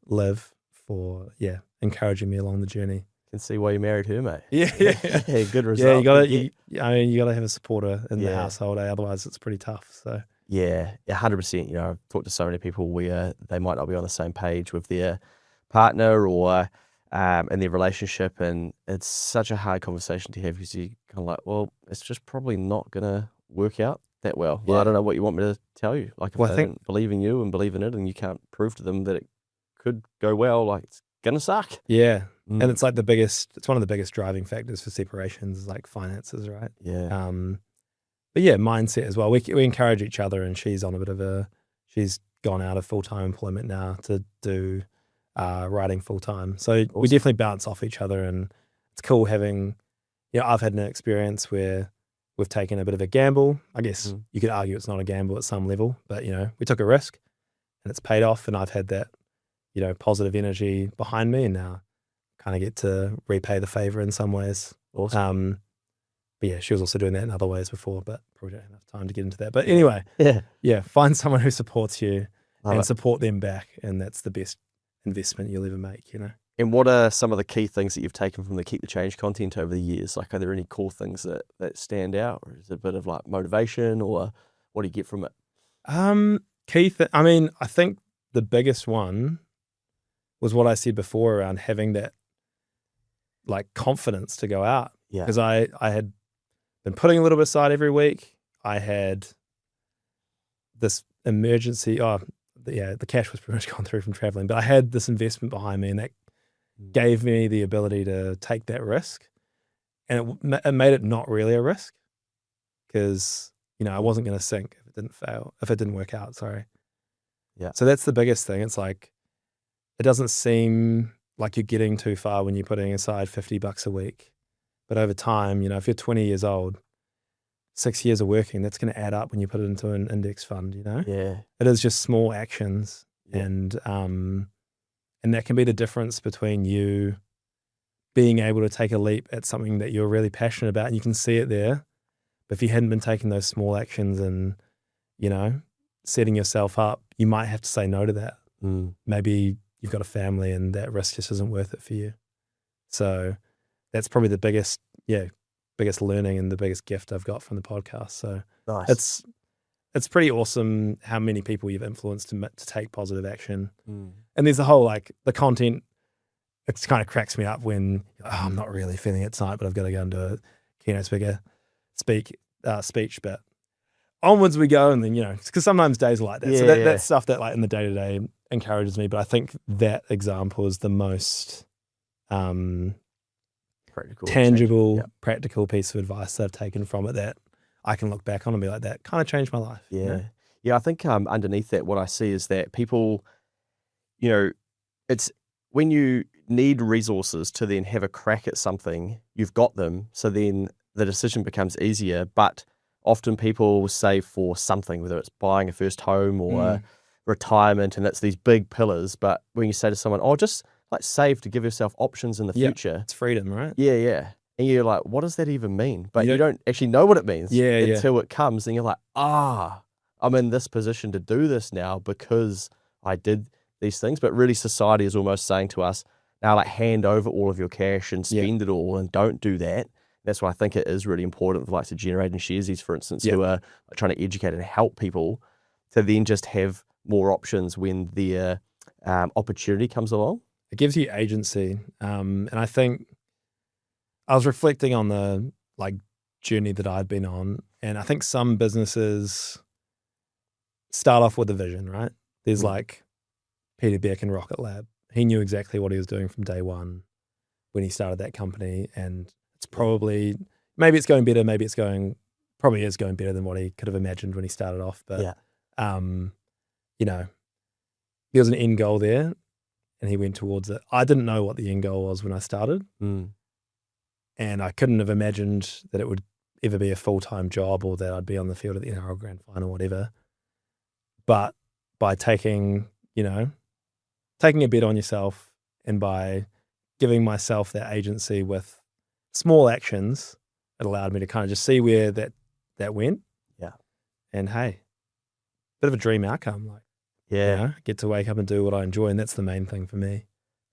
Liv, for encouraging me along the journey. Can see why you married her, mate. Yeah. Good result. You gotta have a supporter in the household, otherwise it's pretty tough. So 100%. I've talked to so many people where they might not be on the same page with their partner or in their relationship, and it's such a hard conversation to have because you kind of like, well, it's just probably not gonna work out that well. Well, I don't know what you want me to tell you. Like, if I don't believe in you and believe in it, and you can't prove to them that it could go well, like, it's gonna suck. Yeah. And it's like it's one of the biggest driving factors for separations is like finances, right? Yeah. But mindset as well. We encourage each other, and she's on a bit of she's gone out of full-time employment now to do writing full-time. So awesome. We definitely bounce off each other, and it's cool having, I've had an experience where we've taken a bit of a gamble. I guess you could argue it's not a gamble at some level, but we took a risk and it's paid off, and I've had that, positive energy behind me, and now kind of get to repay the favor in some ways. Awesome. But she was also doing that in other ways before, but probably don't have enough time to get into that. But anyway, find someone who supports you and support them back, and that's the best investment you'll ever make, And what are some of the key things that you've taken from the Keep the Change content over the years? Like, are there any cool things that stand out, or is it a bit of like motivation, or what do you get from it? I think the biggest one was what I said before around having that like confidence to go out. Yeah. Because I had been putting a little bit aside every week. I had this emergency. The cash was pretty much gone through from traveling, but I had this investment behind me, and that gave me the ability to take that risk. And it made it not really a risk because, I wasn't going to sink if it didn't work out. Sorry. Yeah. So that's the biggest thing. It's like, it doesn't seem like you're getting too far when you're putting aside $50 a week. But over time, if you're 20 years old, 6 years of working, that's going to add up when you put it into an index fund, Yeah. It is just small actions. Yeah. And that can be the difference between you being able to take a leap at something that you're really passionate about and you can see it there. But if you hadn't been taking those small actions and, you know, setting yourself up, you might have to say no to that. Maybe you've got a family and that risk just isn't worth it for you. So that's probably the biggest learning and the biggest gift I've got from the podcast. So Nice. it's pretty awesome how many people you've influenced to take positive action. And there's the whole, like, the content, it kind of cracks me up when I'm not really feeling it tonight, but I've got to go and do a keynote speech, but onwards we go. And then, you know, because sometimes days are like that. So that's stuff that, like, in the day-to-day encourages me. But I think that example is the most Practical, tangible, practical piece of advice that I've taken from it that I can look back on and be like, that kind of changed my life. Yeah. You know? Yeah, I think underneath that, what I see is that people, you know, it's when you need resources to then have a crack at something, you've got them. So then the decision becomes easier. But often people save for something, whether it's buying a first home or retirement, and it's these big pillars. But when you say to someone, oh, just like save to give yourself options in the future. It's freedom, right? Yeah. And you're like, what does that even mean? But you don't actually know what it means until it comes. And you're like, I'm in this position to do this now because I did these things. But really society is almost saying to us, now, like, hand over all of your cash and spend it all and don't do that. That's why I think it is really important for, like, to Generating Sharesies, for instance, who are trying to educate and help people to then just have more options when the opportunity comes along. It gives you agency. And I think I was reflecting on the, like, journey that I'd been on. And I think some businesses start off with a vision, right? There's like Peter Beck and Rocket Lab. He knew exactly what he was doing from day one when he started that company. And it's probably, maybe it's going better, probably is going better than what he could have imagined when he started off. But, you know, there was an end goal there and he went towards it. I didn't know what the end goal was when I started. And I couldn't have imagined that it would ever be a full-time job or that I'd be on the field at the NRL Grand Final or whatever. But by taking a bet on yourself and by giving myself that agency with small actions, it allowed me to kind of just see where that went. Yeah. And hey, bit of a dream outcome. Like, you know, get to wake up and do what I enjoy. And that's the main thing for me.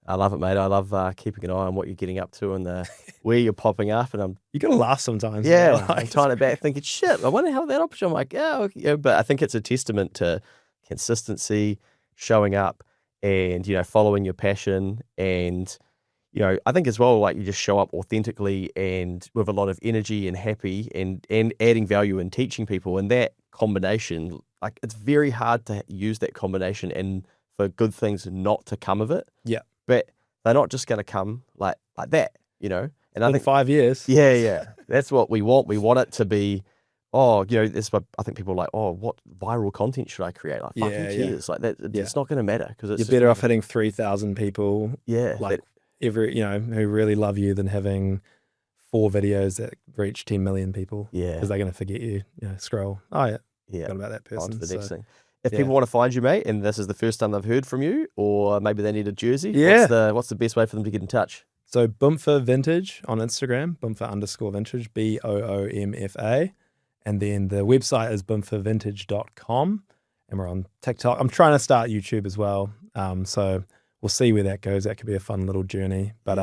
I love it, mate. I love keeping an eye on what you're getting up to and where you're popping up. And you got to laugh sometimes. Yeah, I'm tying it back thinking, shit, I wonder how that option. I'm like, but I think it's a testament to consistency, showing up and, you know, following your passion. And, you know, I think as well, like, you just show up authentically and with a lot of energy and happy and adding value and teaching people. And that combination, like, it's very hard to use that combination and for good things not to come of it. Yeah. But they're not just going to come like that, you know. And I think 5 years. Yeah. That's what we want. We want it to be, that's what I think people are like, what viral content should I create? Like, fucking cares. Like that, it's not going to matter because you're better off hitting 3,000 people. Yeah. Like who really love you than having 4 videos that reach 10 million people. Yeah. Because they're going to forget you. You know, scroll. Forgot about that person. On to the next thing. If people want to find you, mate, and this is the first time they've heard from you, or maybe they need a jersey, what's the best way for them to get in touch? So Boomfa Vintage on Instagram, Boomfa_vintage, BOOMFA. And then the website is boomfavintage.com. And we're on TikTok. I'm trying to start YouTube as well. So we'll see where that goes. That could be a fun little journey. But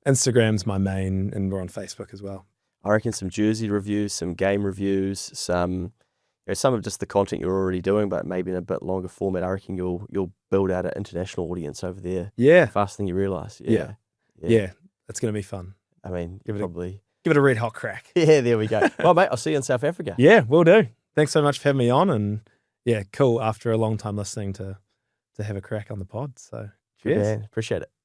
Instagram's my main, and we're on Facebook as well. I reckon some jersey reviews, some game reviews, some of just the content you're already doing, but maybe in a bit longer format. I reckon you'll build out an international audience over there. Yeah, faster than you realise. Yeah, it's going to be fun. I mean, give it a red hot crack. Yeah, there we go. Well, mate, I'll see you in South Africa. Yeah, will do. Thanks so much for having me on, and cool. After a long time listening to have a crack on the pod. So cheers, man. Appreciate it.